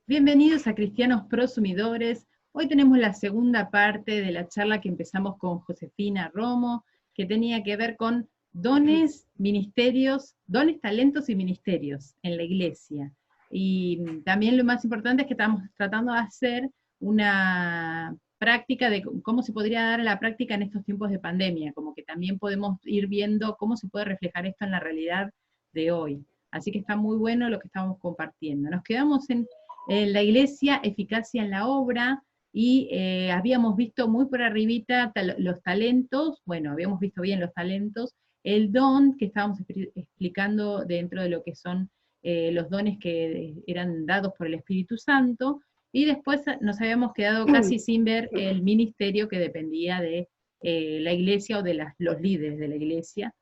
Bienvenidos a Cristianos Prosumidores. Hoy tenemos la segunda parte de la charla que empezamos con Josefina Romo, que tenía que ver con dones, ministerios, dones, talentos y ministerios en la iglesia. Y también lo más importante es que estamos tratando de hacer una práctica de cómo se podría dar la práctica en estos tiempos de pandemia, como que también podemos ir viendo cómo se puede reflejar esto en la realidad de hoy. Así que está muy bueno lo que estamos compartiendo. Nos quedamos en la iglesia, eficacia en la obra, y habíamos visto muy por arribita los talentos, bueno, habíamos visto bien los talentos, el don que estábamos explicando dentro de lo que son los dones que eran dados por el Espíritu Santo, y después nos habíamos quedado casi sin ver el ministerio que dependía de la iglesia o de los líderes de la iglesia,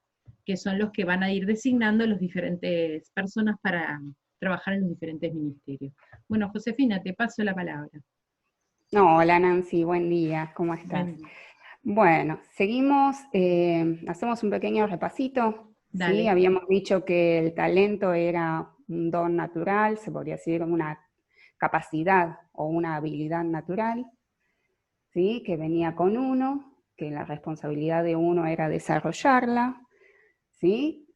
que son los que van a ir designando las diferentes personas para trabajar en los diferentes ministerios. Bueno, Josefina, te paso la palabra. No, hola Nancy, buen día, ¿cómo estás? Bueno, seguimos, hacemos un pequeño repasito. Dale. ¿Sí? Habíamos dicho que el talento era un don natural, se podría decir una capacidad o una habilidad natural, ¿sí? Que venía con uno, que la responsabilidad de uno era desarrollarla, ¿sí?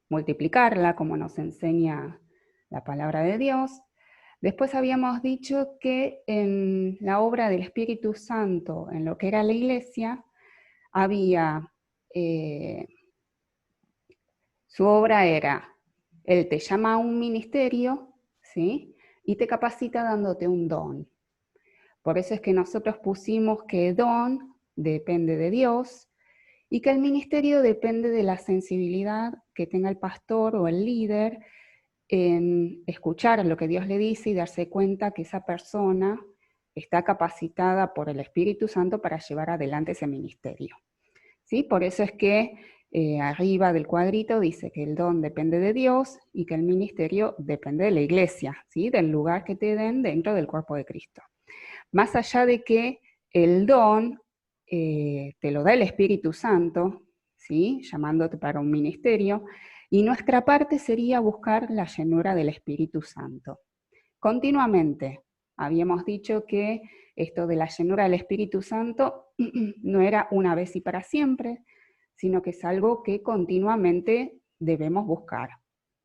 Multiplicarla, como nos enseña la palabra de Dios. Después habíamos dicho que en la obra del Espíritu Santo, en lo que era la iglesia, había, su obra era, Él te llama a un ministerio, ¿sí? Y te capacita dándote un don. Por eso es que nosotros pusimos que don depende de Dios y que el ministerio depende de la sensibilidad que tenga el pastor o el líder en escuchar lo que Dios le dice y darse cuenta que esa persona está capacitada por el Espíritu Santo para llevar adelante ese ministerio. ¿Sí? Por eso es que arriba del cuadrito dice que el don depende de Dios y que el ministerio depende de la iglesia, ¿sí? Del lugar que te den dentro del cuerpo de Cristo. Más allá de que el don te lo da el Espíritu Santo, ¿sí? Llamándote para un ministerio, y nuestra parte sería buscar la llenura del Espíritu Santo. Continuamente, habíamos dicho que esto de la llenura del Espíritu Santo no era una vez y para siempre, sino que es algo que continuamente debemos buscar,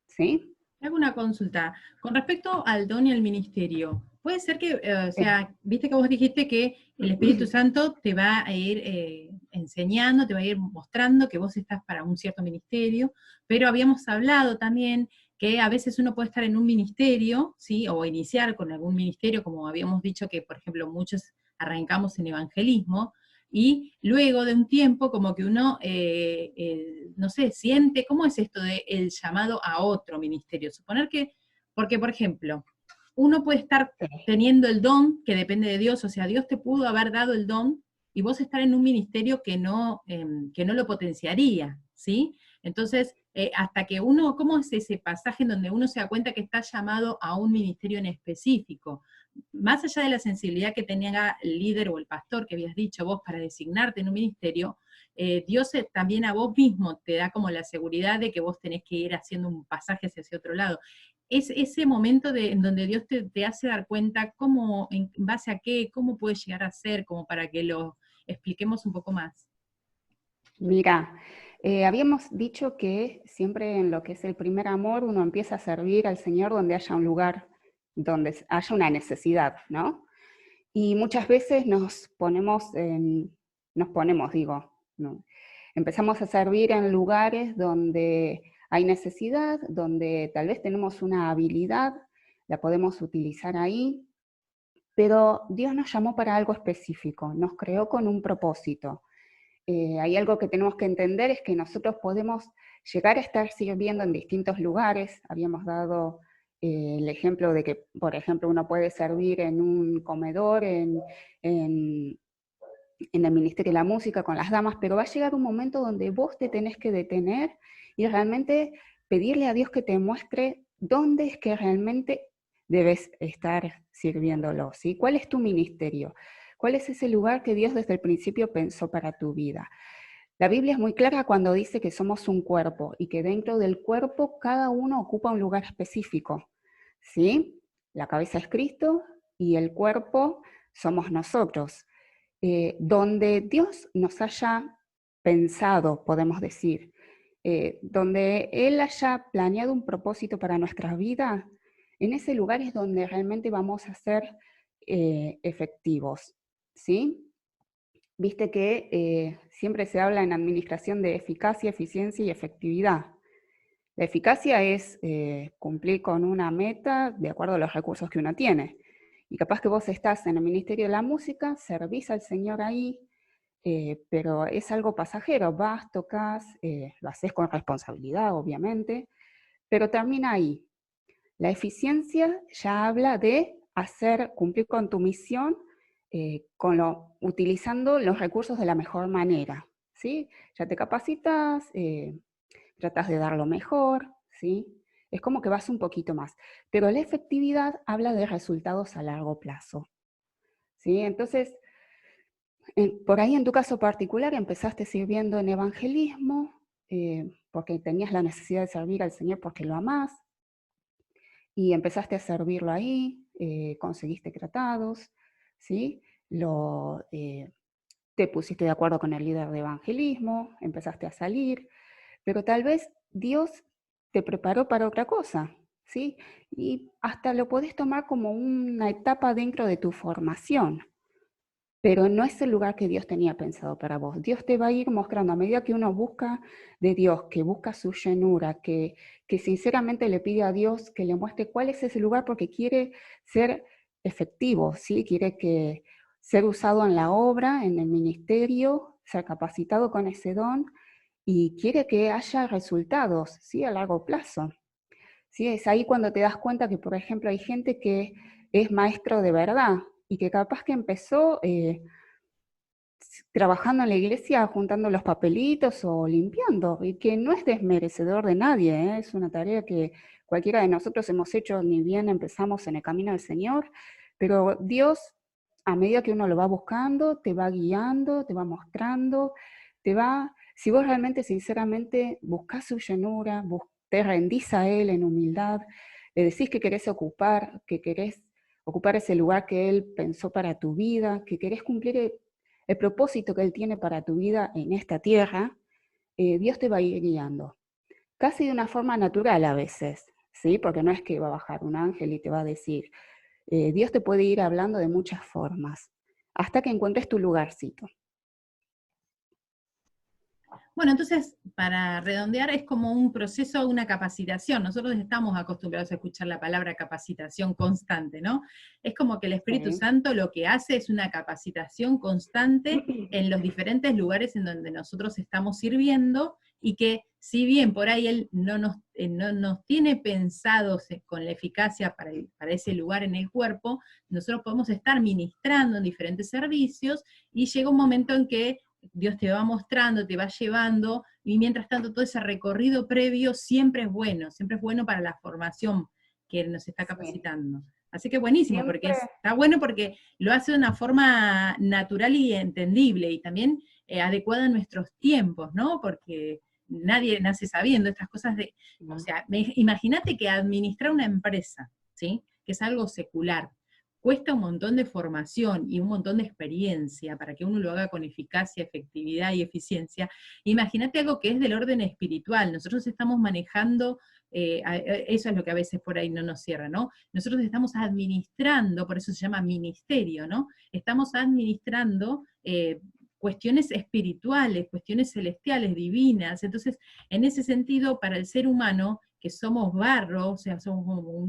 ¿sí? Hago una consulta. Con respecto al don y al ministerio, puede ser que, o sea, viste que vos dijiste que el Espíritu Santo te va a ir enseñando, te va a ir mostrando que vos estás para un cierto ministerio, pero habíamos hablado también que a veces uno puede estar en un ministerio, ¿sí? O iniciar con algún ministerio, como habíamos dicho que, por ejemplo, muchos arrancamos en evangelismo, y luego de un tiempo como que uno, no sé, siente, ¿cómo es esto de el llamado a otro ministerio? Suponer que, porque por ejemplo, uno puede estar teniendo el don que depende de Dios, o sea, Dios te pudo haber dado el don y vos estar en un ministerio que no lo potenciaría, ¿sí? Entonces, hasta que uno, ¿cómo es ese pasaje en donde uno se da cuenta que está llamado a un ministerio en específico? Más allá de la sensibilidad que tenía el líder o el pastor que habías dicho vos para designarte en un ministerio, Dios también a vos mismo te da como la seguridad de que vos tenés que ir haciendo un pasaje hacia ese otro lado. Es ese momento en donde Dios te hace dar cuenta cómo, en base a qué, cómo puede llegar a ser, como para que lo expliquemos un poco más. Mira, habíamos dicho que siempre en lo que es el primer amor uno empieza a servir al Señor donde haya un lugar, donde haya una necesidad, ¿no? Y muchas veces ¿no? Empezamos a servir en lugares donde hay necesidad, donde tal vez tenemos una habilidad, la podemos utilizar ahí, pero Dios nos llamó para algo específico, nos creó con un propósito. Hay algo que tenemos que entender, es que nosotros podemos llegar a estar sirviendo en distintos lugares. Habíamos dado el ejemplo de que, por ejemplo, uno puede servir en un comedor, en el Ministerio de la Música, con las damas, pero va a llegar un momento donde vos te tenés que detener y realmente pedirle a Dios que te muestre dónde es que realmente debes estar sirviéndolo, ¿sí? ¿Cuál es tu ministerio? ¿Cuál es ese lugar que Dios desde el principio pensó para tu vida? La Biblia es muy clara cuando dice que somos un cuerpo y que dentro del cuerpo cada uno ocupa un lugar específico, ¿sí? La cabeza es Cristo y el cuerpo somos nosotros. Donde Dios nos haya pensado, podemos decir, donde Él haya planeado un propósito para nuestras vidas, en ese lugar es donde realmente vamos a ser efectivos, ¿sí? Viste que siempre se habla en administración de eficacia, eficiencia y efectividad. La eficacia es cumplir con una meta de acuerdo a los recursos que uno tiene. Y capaz que vos estás en el Ministerio de la Música, servís al Señor ahí, pero es algo pasajero, vas, tocas, lo haces con responsabilidad, obviamente, pero termina ahí. La eficiencia ya habla de cumplir con tu misión, utilizando los recursos de la mejor manera, ¿sí? Ya te capacitas, tratas de dar lo mejor, ¿sí? Es como que vas un poquito más. Pero la efectividad habla de resultados a largo plazo, ¿sí? Entonces, por ahí en tu caso particular empezaste sirviendo en evangelismo, porque tenías la necesidad de servir al Señor porque lo amás, y empezaste a servirlo ahí, conseguiste tratados, ¿sí? Te pusiste de acuerdo con el líder de evangelismo, empezaste a salir, pero tal vez Dios te preparó para otra cosa, ¿sí? Y hasta lo podés tomar como una etapa dentro de tu formación, pero no es el lugar que Dios tenía pensado para vos. Dios te va a ir mostrando a medida que uno busca de Dios, que busca su llenura, que sinceramente le pide a Dios que le muestre cuál es ese lugar porque quiere ser efectivo, ¿sí? Quiere ser usado en la obra, en el ministerio, ser capacitado con ese don y quiere que haya resultados, ¿sí? A largo plazo. ¿Sí? Es ahí cuando te das cuenta que, por ejemplo, hay gente que es maestro de verdad y que capaz que empezó trabajando en la iglesia juntando los papelitos o limpiando, y que no es desmerecedor de nadie, ¿eh? Es una tarea que cualquiera de nosotros hemos hecho ni bien empezamos en el camino del Señor, pero Dios, a medida que uno lo va buscando, te va guiando, te va mostrando, si vos realmente, sinceramente, buscás su llenura, te rendís a Él en humildad, le decís que querés ocupar ese lugar que Él pensó para tu vida, que querés cumplir el propósito que Él tiene para tu vida en esta tierra, Dios te va a ir guiando. Casi de una forma natural a veces, ¿sí? Porque no es que va a bajar un ángel y te va a decir. Dios te puede ir hablando de muchas formas, hasta que encuentres tu lugarcito. Bueno, entonces, para redondear, es como un proceso, una capacitación. Nosotros estamos acostumbrados a escuchar la palabra capacitación constante, ¿no? Es como que el Espíritu Sí. Santo lo que hace es una capacitación constante en los diferentes lugares en donde nosotros estamos sirviendo, y que si bien por ahí Él no nos tiene pensados con la eficacia para ese lugar en el cuerpo, nosotros podemos estar ministrando en diferentes servicios, y llega un momento en que Dios te va mostrando, te va llevando, y mientras tanto todo ese recorrido previo siempre es bueno para la formación que nos está capacitando. Así que buenísimo, porque Siempre, está bueno porque lo hace de una forma natural y entendible, y también adecuada a nuestros tiempos, ¿no? Porque nadie nace sabiendo estas cosas o sea, imagínate que administrar una empresa, ¿sí? Que es algo secular, cuesta un montón de formación y un montón de experiencia para que uno lo haga con eficacia, efectividad y eficiencia. Imagínate algo que es del orden espiritual. Nosotros estamos manejando, eso es lo que a veces por ahí no nos cierra, ¿no? Nosotros estamos administrando, por eso se llama ministerio, ¿no? Estamos administrando cuestiones espirituales, cuestiones celestiales, divinas. Entonces, en ese sentido, para el ser humano, que somos barro, o sea, somos como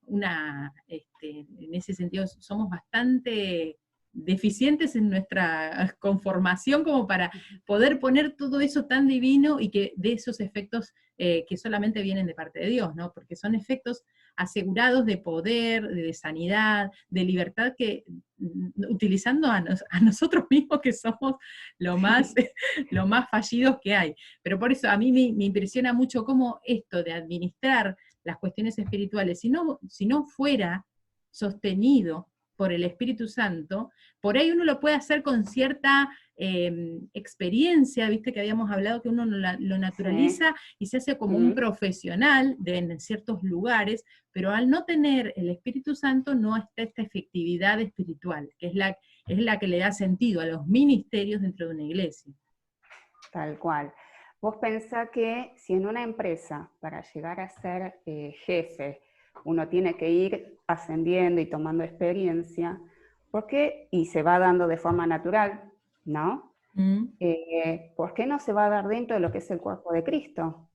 en ese sentido somos bastante deficientes en nuestra conformación como para poder poner todo eso tan divino y que de esos efectos que solamente vienen de parte de Dios, ¿no? Porque son efectos asegurados de poder, de sanidad, de libertad, que utilizando a nosotros mismos, que somos lo más, lo más fallidos que hay. Pero por eso a mí me impresiona mucho cómo esto de administrar las cuestiones espirituales, si no fuera sostenido por el Espíritu Santo, por ahí uno lo puede hacer con cierta experiencia, viste que habíamos hablado que uno lo naturaliza y se hace como un profesional en ciertos lugares, pero al no tener el Espíritu Santo no está esta efectividad espiritual, que es la que le da sentido a los ministerios dentro de una iglesia. Tal cual. Vos pensá que si en una empresa, para llegar a ser jefe, uno tiene que ir ascendiendo y tomando experiencia, ¿por qué? Y se va dando de forma natural, ¿no? ¿Por qué no se va a dar dentro de lo que es el cuerpo de Cristo?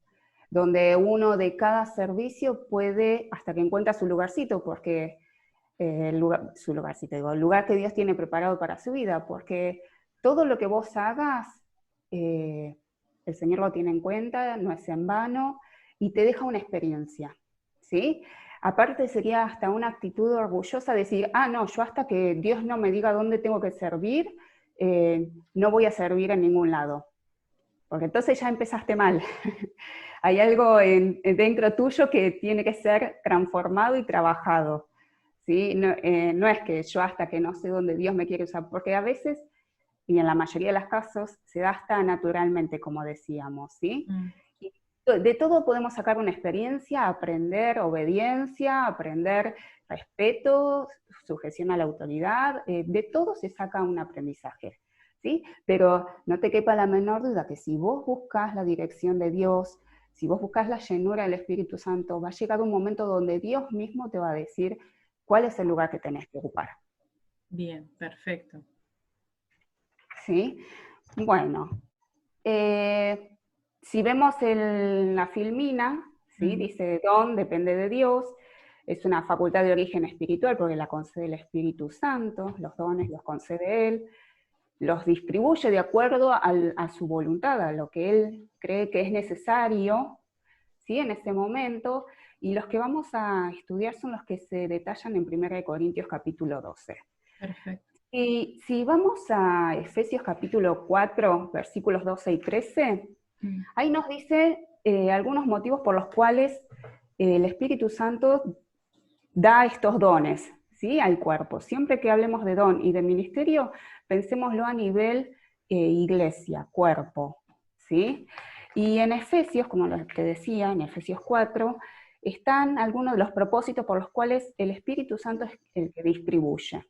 Donde uno de cada servicio puede, hasta que encuentra su lugarcito, porque el lugar que Dios tiene preparado para su vida, porque todo lo que vos hagas, el Señor lo tiene en cuenta, no es en vano, y te deja una experiencia, ¿sí? Aparte sería hasta una actitud orgullosa decir, no, yo hasta que Dios no me diga dónde tengo que servir, no voy a servir en ningún lado. Porque entonces ya empezaste mal. Hay algo dentro tuyo que tiene que ser transformado y trabajado, ¿sí? No es que yo hasta que no sé dónde Dios me quiere usar, porque a veces, y en la mayoría de los casos, se da hasta naturalmente, como decíamos, ¿sí? Y de todo podemos sacar una experiencia, aprender obediencia, aprender respeto, sujeción a la autoridad, de todo se saca un aprendizaje, ¿sí? Pero no te quepa la menor duda que si vos buscas la dirección de Dios, si vos buscas la llenura del Espíritu Santo, va a llegar un momento donde Dios mismo te va a decir cuál es el lugar que tenés que ocupar. Bien, perfecto. ¿Sí? Bueno, si vemos la filmina, ¿sí? Dice don, depende de Dios, es una facultad de origen espiritual porque la concede el Espíritu Santo, los dones los concede Él, los distribuye de acuerdo a su voluntad, a lo que Él cree que es necesario, ¿sí? En ese momento, y los que vamos a estudiar son los que se detallan en 1 Corintios capítulo 12. Perfecto. Y si vamos a Efesios capítulo 4, versículos 12 y 13, ahí nos dice algunos motivos por los cuales el Espíritu Santo da estos dones, ¿sí? Al cuerpo. Siempre que hablemos de don y de ministerio, pensémoslo a nivel iglesia, cuerpo, ¿sí? Y en Efesios, como lo que decía, en Efesios 4, están algunos de los propósitos por los cuales el Espíritu Santo es el que distribuye,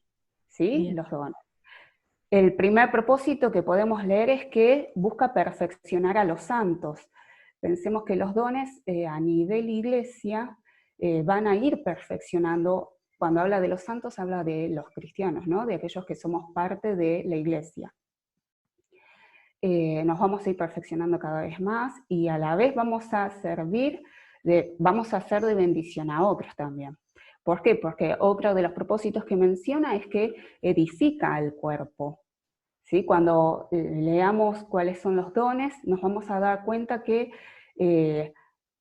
¿sí? Los dones. El primer propósito que podemos leer es que busca perfeccionar a los santos. Pensemos que los dones a nivel iglesia van a ir perfeccionando. Cuando habla de los santos, habla de los cristianos, ¿no? De aquellos que somos parte de la iglesia. Nos vamos a ir perfeccionando cada vez más y a la vez vamos a servir, vamos a hacer de bendición a otros también. ¿Por qué? Porque otro de los propósitos que menciona es que edifica al cuerpo. ¿Sí? Cuando leamos cuáles son los dones, nos vamos a dar cuenta que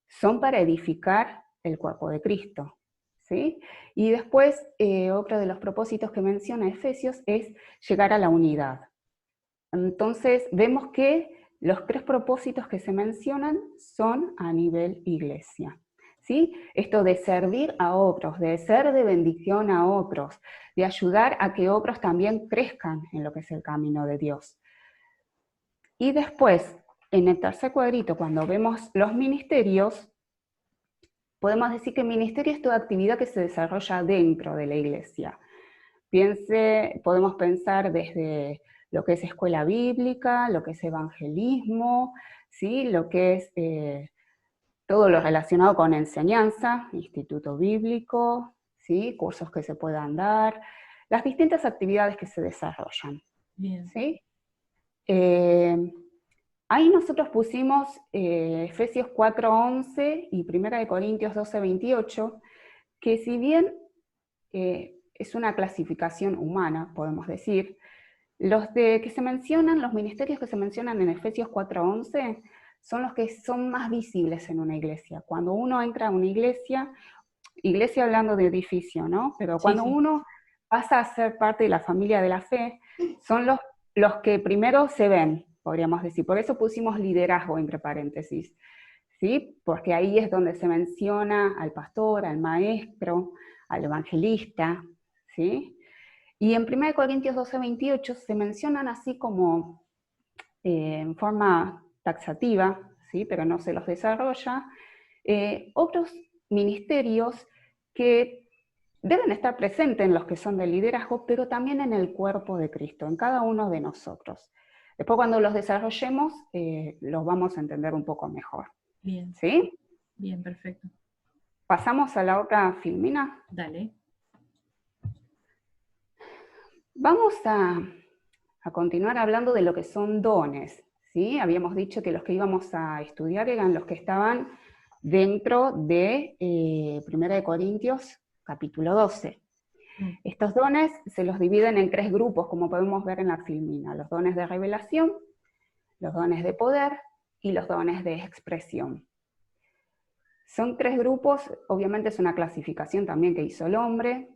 son para edificar el cuerpo de Cristo. ¿Sí? Y después, otro de los propósitos que menciona Efesios es llegar a la unidad. Entonces, vemos que los 3 propósitos que se mencionan son a nivel iglesia. ¿Sí? Esto de servir a otros, de ser de bendición a otros, de ayudar a que otros también crezcan en lo que es el camino de Dios. Y después, en el tercer cuadrito, cuando vemos los ministerios, podemos decir que el ministerio es toda actividad que se desarrolla dentro de la iglesia. Podemos pensar desde lo que es escuela bíblica, lo que es evangelismo, ¿sí? Lo que es todo lo relacionado con enseñanza, instituto bíblico, ¿sí? Cursos que se puedan dar, las distintas actividades que se desarrollan. Bien. ¿Sí? Ahí nosotros pusimos Efesios 4:11 y 1 Corintios 12:28, que si bien es una clasificación humana, podemos decir, los ministerios que se mencionan en Efesios 4:11, son los que son más visibles en una iglesia. Cuando uno entra a una iglesia hablando de edificio, ¿no? Pero cuando uno pasa a ser parte de la familia de la fe, son los que primero se ven, podríamos decir. Por eso pusimos liderazgo entre paréntesis, ¿sí? Porque ahí es donde se menciona al pastor, al maestro, al evangelista, ¿sí? Y en 1 Corintios 12:28 se mencionan así como en forma taxativa, ¿sí? Pero no se los desarrolla, otros ministerios que deben estar presentes en los que son de liderazgo, pero también en el cuerpo de Cristo, en cada uno de nosotros. Después cuando los desarrollemos, los vamos a entender un poco mejor. Bien. ¿Sí? Bien, perfecto. ¿Pasamos a la otra filmina? Dale. Vamos a continuar hablando de lo que son dones, ¿sí? Habíamos dicho que los que íbamos a estudiar eran los que estaban dentro de 1 de Corintios capítulo 12. Estos dones se los dividen en 3 grupos, como podemos ver en la filmina: los dones de revelación, los dones de poder y los dones de expresión. Son 3 grupos, obviamente es una clasificación también que hizo el hombre,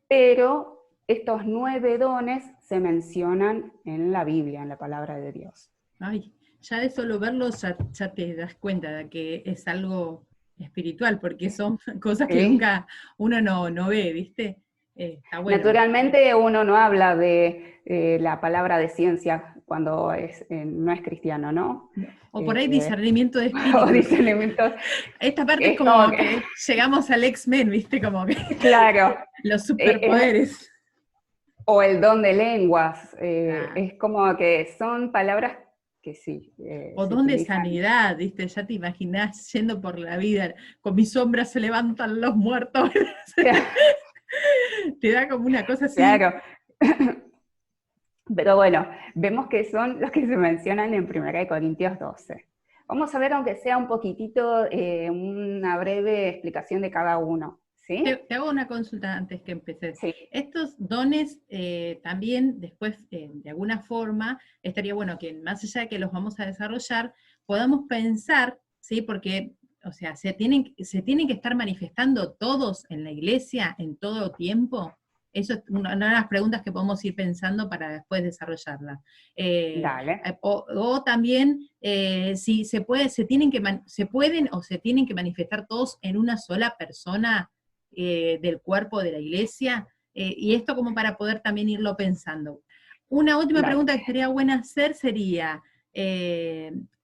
pero estos 9 dones se mencionan en la Biblia, en la palabra de Dios. Ay, ya de solo verlos ya te das cuenta de que es algo espiritual, porque son cosas que nunca uno no ve, ¿viste? Está bueno. Naturalmente uno no habla de la palabra de ciencia cuando no es cristiano, ¿no? O por ahí discernimiento de espíritu. O discernimientos. Esta parte es como que llegamos al X-Men, ¿viste? Como que claro. Los superpoderes. O el don de lenguas. Es como que son palabras que sí. O don de sanidad, ¿viste? Ya te imaginás yendo por la vida, con mi sombra se levantan los muertos. Te da como una cosa así. Claro. Pero bueno, vemos que son los que se mencionan en 1 Corintios 12. Vamos a ver, aunque sea un poquitito, una breve explicación de cada uno. ¿Sí? Te hago una consulta antes que empecé. Sí. Estos dones también después, de alguna forma, estaría bueno que más allá de que los vamos a desarrollar, podamos pensar, ¿sí? Porque, o sea, se tienen que estar manifestando todos en la iglesia en todo tiempo. Eso es una de las preguntas que podemos ir pensando para después desarrollarla. Dale. O también, si se pueden o se tienen que manifestar todos en una sola persona, del cuerpo de la iglesia, y esto como para poder también irlo pensando. Una última pregunta que estaría buena hacer sería,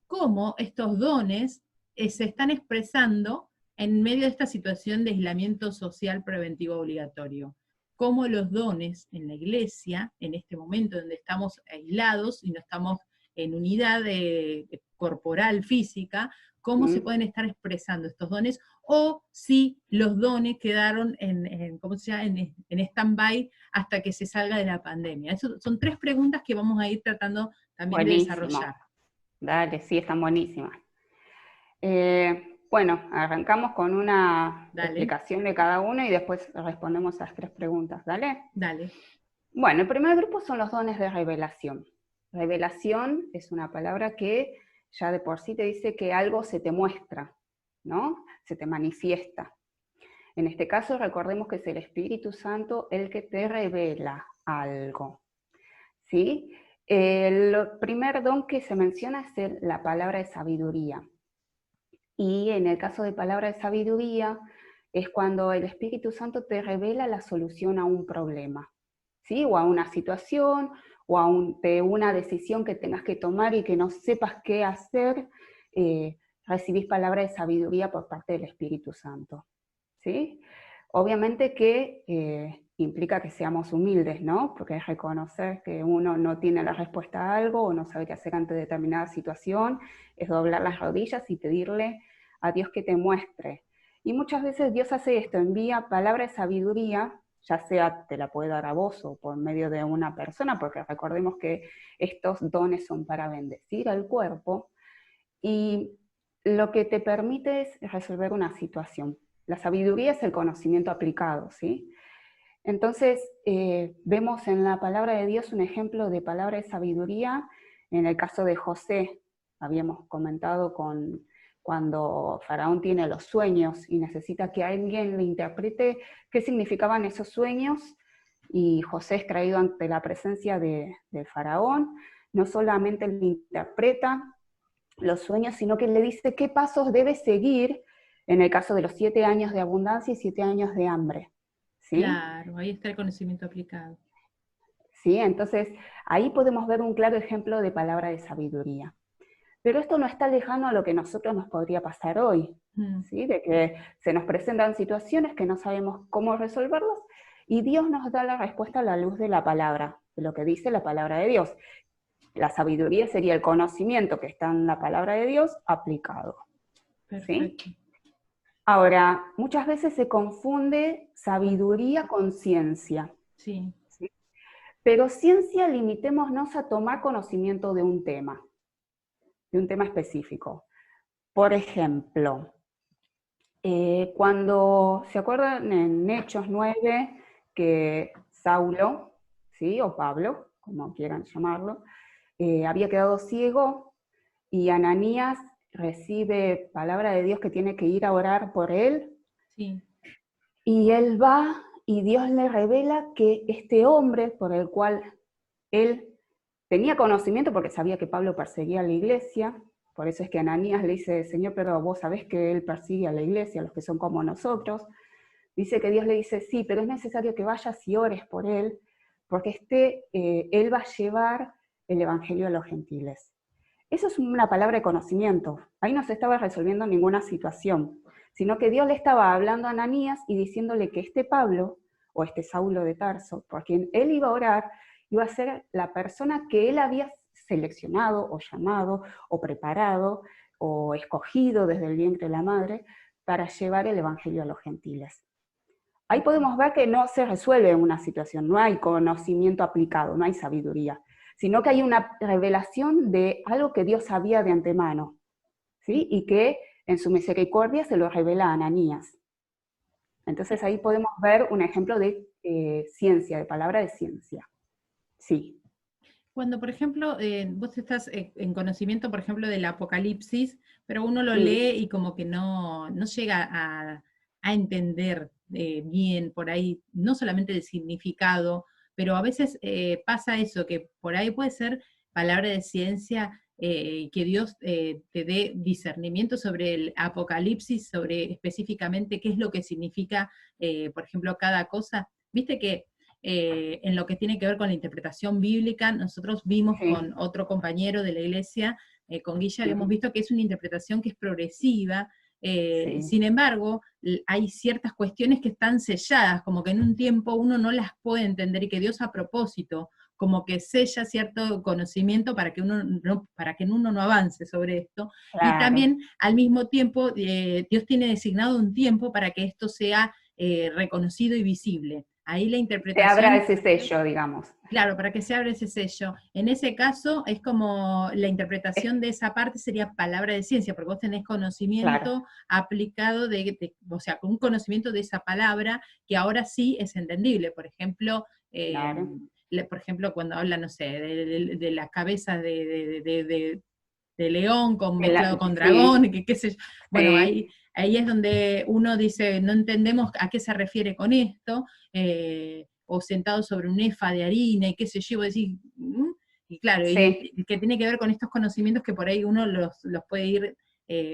¿cómo estos dones se están expresando en medio de esta situación de aislamiento social preventivo obligatorio? ¿Cómo los dones en la iglesia, en este momento donde estamos aislados y no estamos en unidad corporal, física, cómo se pueden estar expresando estos dones, o si los dones quedaron en stand-by hasta que se salga de la pandemia? Eso son 3 preguntas que vamos a ir tratando también de desarrollar. Dale, sí, están buenísimas. Bueno, arrancamos con una explicación de cada uno y después respondemos a las 3 preguntas, ¿dale? Dale. Bueno, el primer grupo son los dones de revelación. Revelación es una palabra que ya de por sí te dice que algo se te muestra, ¿no? Se te manifiesta. En este caso, recordemos que es el Espíritu Santo el que te revela algo, ¿sí? El primer don que se menciona es la palabra de sabiduría. Y en el caso de palabra de sabiduría, es cuando el Espíritu Santo te revela la solución a un problema, ¿sí? O a una situación, o a una decisión que tengas que tomar y que no sepas qué hacer, recibís palabra de sabiduría por parte del Espíritu Santo, ¿sí? Obviamente que implica que seamos humildes, ¿no? Porque es reconocer que uno no tiene la respuesta a algo o no sabe qué hacer ante determinada situación, es doblar las rodillas y pedirle a Dios que te muestre. Y muchas veces Dios hace esto, envía palabra de sabiduría, ya sea te la puede dar a vos o por medio de una persona, porque recordemos que estos dones son para bendecir al cuerpo, y lo que te permite es resolver una situación. La sabiduría es el conocimiento aplicado, ¿sí? Entonces, vemos en la palabra de Dios un ejemplo de palabra de sabiduría. En el caso de José, habíamos comentado cuando Faraón tiene los sueños y necesita que alguien le interprete qué significaban esos sueños, y José es traído ante la presencia del Faraón. No solamente le interpreta los sueños, sino que le dice qué pasos debe seguir en el caso de los 7 años de abundancia y 7 años de hambre, ¿sí? Claro, ahí está el conocimiento aplicado. ¿Sí? Entonces, ahí podemos ver un claro ejemplo de palabra de sabiduría. Pero esto no está lejano a lo que a nosotros nos podría pasar hoy, Mm, ¿sí? De que se nos presentan situaciones que no sabemos cómo resolverlas y Dios nos da la respuesta a la luz de la palabra, de lo que dice la palabra de Dios. La sabiduría sería el conocimiento que está en la palabra de Dios aplicado, ¿sí? perfecto. Ahora, muchas veces se confunde sabiduría con ciencia, Sí, ¿sí? Pero ciencia, limitémonos a tomar conocimiento de un tema específico. Por ejemplo, cuando se acuerdan en Hechos 9 que Saulo, ¿sí? O Pablo, como quieran llamarlo, había quedado ciego y Ananías recibe palabra de Dios que tiene que ir a orar por él, sí, y él va y Dios le revela que este hombre por el cual él tenía conocimiento, porque sabía que Pablo perseguía a la iglesia, por eso es que Ananías le dice, Señor, pero vos sabés que él persigue a la iglesia, a los que son como nosotros. Dice que Dios le dice, sí, pero es necesario que vayas y ores por él, porque él va a llevar el evangelio a los gentiles. Eso es una palabra de conocimiento. Ahí no se estaba resolviendo ninguna situación, sino que Dios le estaba hablando a Ananías y diciéndole que este Pablo, o este Saulo de Tarso, por quien él iba a orar, iba a ser la persona que él había seleccionado, o llamado, o preparado, o escogido desde el vientre de la madre, para llevar el evangelio a los gentiles. Ahí podemos ver que no se resuelve una situación, no hay conocimiento aplicado, no hay sabiduría, sino que hay una revelación de algo que Dios sabía de antemano, ¿sí? Y que en su misericordia se lo revela a Ananías. Entonces ahí podemos ver un ejemplo de ciencia, de palabra de ciencia. Sí. cuando, por ejemplo, vos estás en conocimiento, por ejemplo, del Apocalipsis, pero uno lo Mm. lee y como que no llega a entender bien por ahí, no solamente el significado, pero a veces pasa eso, que por ahí puede ser palabra de ciencia, que Dios te dé discernimiento sobre el Apocalipsis, sobre específicamente qué es lo que significa, por ejemplo, cada cosa. Viste que en lo que tiene que ver con la interpretación bíblica, nosotros vimos Sí. con otro compañero de la iglesia, con Guilla, habíamos Ujú. visto que es una interpretación que es progresiva, Sí. sin embargo, hay ciertas cuestiones que están selladas, como que en un tiempo uno no las puede entender y que Dios a propósito como que sella cierto conocimiento para que uno no avance sobre esto. Y Claro. también al mismo tiempo Dios tiene designado un tiempo para que esto sea reconocido y visible. Ahí la Se abra interpretación, ese sello, digamos. claro, para que se abra ese sello. En ese caso es como la interpretación de esa parte sería palabra de ciencia, porque vos tenés Claro, conocimiento aplicado o sea, con un conocimiento de esa palabra que ahora sí es entendible. Por ejemplo, claro. por ejemplo, cuando habla, no sé, de la cabeza de león mezclado con Sí, dragón, que qué sé yo. Bueno, sí, ahí es donde uno dice, no entendemos a qué se refiere con esto, o sentado sobre un efa de harina y qué sé yo, decir, y claro, sí. y que tiene que ver con estos conocimientos que por ahí uno los puede ir,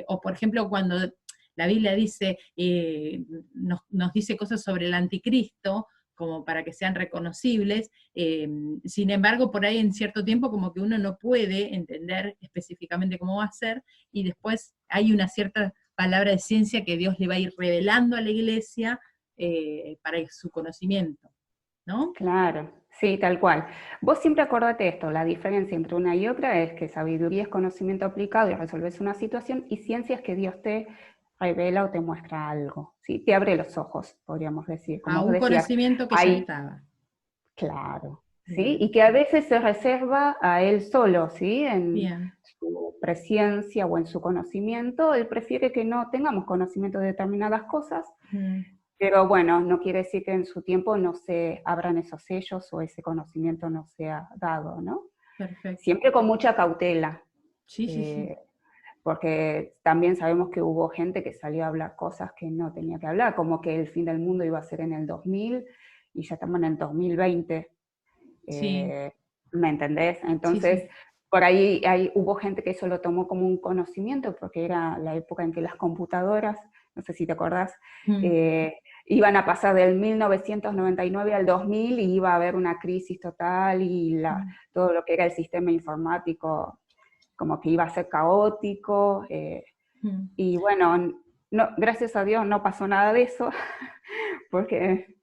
o por ejemplo cuando la Biblia dice, nos dice cosas sobre el anticristo, como para que sean reconocibles, sin embargo, por ahí en cierto tiempo como que uno no puede entender específicamente cómo va a ser, y después hay una cierta palabra de ciencia que Dios le va a ir revelando a la iglesia para su conocimiento, ¿no? Claro, sí, tal cual. Vos siempre acordate esto, la diferencia entre una y otra es que sabiduría es conocimiento aplicado y resolves una situación, y ciencia es que Dios te revela o te muestra algo, ¿sí? Te abre los ojos, podríamos decir. A Como vos un decías, conocimiento que ya hay, estaba. claro, ¿sí? Bien, Y que a veces se reserva a él solo, ¿sí? En bien. su presencia o en su conocimiento, él prefiere que no tengamos conocimiento de determinadas cosas. Mm, Pero bueno, no quiere decir que en su tiempo no se abran esos sellos o ese conocimiento no sea dado, ¿no? perfecto. Siempre con mucha cautela, Sí, sí, sí. eh, porque también sabemos que hubo gente que salió a hablar cosas que no tenía que hablar, como que el fin del mundo iba a ser en el 2000 y ya estamos en el 2020. Sí, eh, ¿Me entendés? sí, sí. Entonces, por ahí hubo gente que eso lo tomó como un conocimiento, porque era la época en que las computadoras, no sé si te acordás, Mm, eh, iban a pasar del 1999 al 2000 y iba a haber una crisis total y todo lo que era el sistema informático como que iba a ser caótico. Y bueno, no, gracias a Dios no pasó nada de eso, porque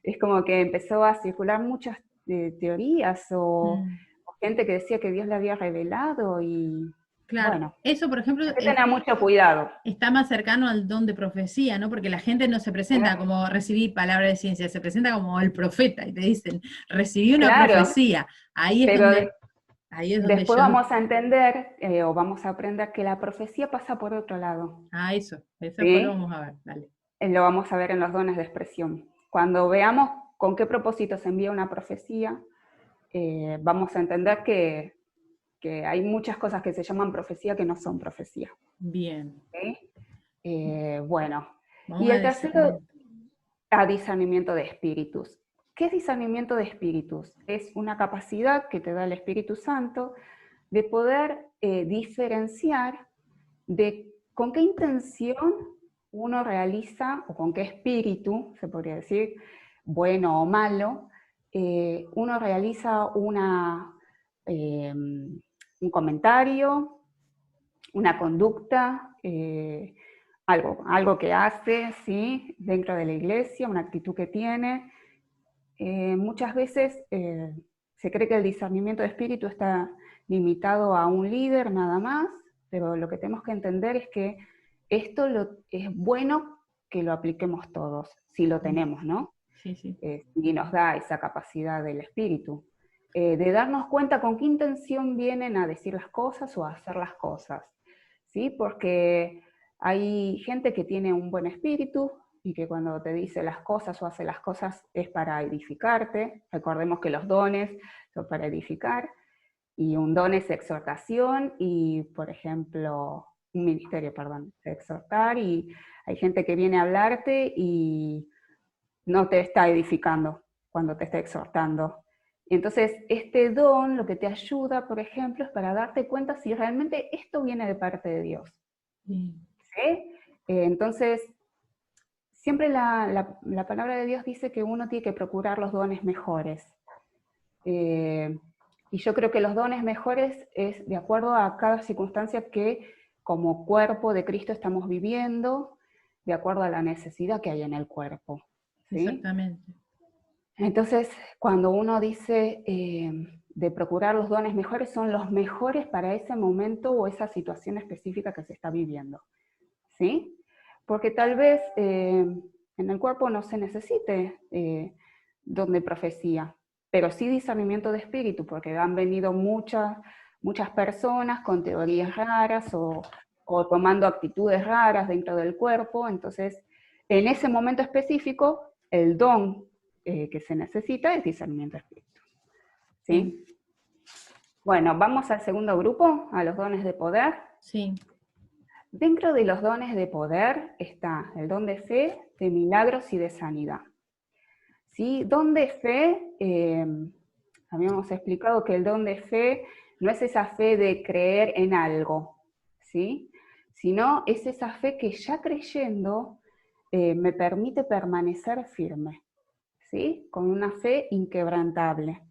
es como que empezó a circular muchas teorías o gente que decía que Dios le había revelado y Claro, bueno, eso por ejemplo hay que tener mucho cuidado. está más cercano al don de profecía, ¿no? Porque la gente no se presenta como recibí palabra de ciencia, se presenta como el profeta y te dicen, recibí una Claro, profecía. Ahí es pero donde, ahí es donde después yo, vamos a entender o vamos a aprender que la profecía pasa por otro lado. eso después lo ¿Sí? vamos a ver, dale. Lo vamos a ver en los dones de expresión. Cuando veamos con qué propósito se envía una profecía, vamos a entender que hay muchas cosas que se llaman profecía que no son profecía. Bien. ¿Sí? Bueno, Vamos y a el tercero, discernimiento. a discernimiento de espíritus. ¿Qué es discernimiento de espíritus? Es una capacidad que te da el Espíritu Santo de poder diferenciar de con qué intención uno realiza, o con qué espíritu, se podría decir, bueno o malo, uno realiza un comentario, una conducta, algo que hace, ¿sí? Dentro de la iglesia, una actitud que tiene. Muchas veces se cree que el discernimiento de espíritu está limitado a un líder nada más, pero lo que tenemos que entender es que esto es bueno que lo apliquemos todos, si lo tenemos, ¿no? Sí, sí. Y nos da esa capacidad del espíritu, de darnos cuenta con qué intención vienen a decir las cosas o a hacer las cosas, ¿sí? Porque hay gente que tiene un buen espíritu y que cuando te dice las cosas o hace las cosas es para edificarte. Recordemos que los dones son para edificar, y un don es exhortación y, por ejemplo, un ministerio, perdón, es exhortar, y hay gente que viene a hablarte y no te está edificando cuando te está exhortando. Y entonces, este don lo que te ayuda, por ejemplo, es para darte cuenta si realmente esto viene de parte de Dios. Sí. ¿Sí? Entonces, siempre la palabra de Dios dice que uno tiene que procurar los dones mejores. Y yo creo que los dones mejores es de acuerdo a cada circunstancia que como cuerpo de Cristo estamos viviendo, de acuerdo a la necesidad que hay en el cuerpo. ¿Sí? Exactamente. Entonces, cuando uno dice de procurar los dones mejores, son los mejores para ese momento o esa situación específica que se está viviendo. ¿Sí? Porque tal vez en el cuerpo no se necesite don de profecía, pero sí discernimiento de espíritu, porque han venido muchas personas con teorías raras o tomando actitudes raras dentro del cuerpo. Entonces, en ese momento específico, el don que se necesita es discernimiento de espíritu. ¿Sí? Bueno, vamos al segundo grupo, a los dones de poder. Sí. Dentro de los dones de poder está el don de fe, de milagros y de sanidad. ¿Sí? Don de fe, habíamos explicado que el don de fe no es esa fe de creer en algo, ¿sí? Sino es esa fe que ya creyendo me permite permanecer firme, ¿sí? Con una fe inquebrantable,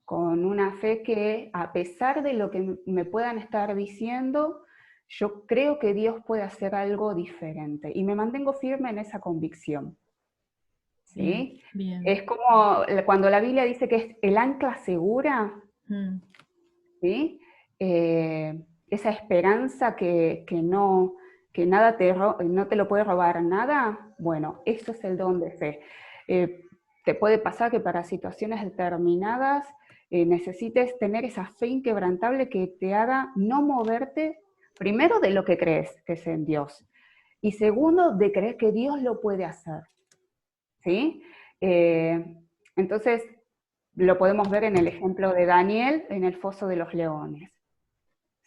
con una fe que a pesar de lo que me puedan estar diciendo, yo creo que Dios puede hacer algo diferente y me mantengo firme en esa convicción. ¿Sí? Bien. Es como cuando la Biblia dice que es el ancla segura, ¿sí? Esa esperanza que nada no te lo puede robar nada. Bueno, eso es el don de fe. Te puede pasar que para situaciones determinadas necesites tener esa fe inquebrantable que te haga no moverte, primero de lo que crees, que es en Dios, y segundo, de creer que Dios lo puede hacer. ¿Sí? Entonces, lo podemos ver en el ejemplo de Daniel en el foso de los leones.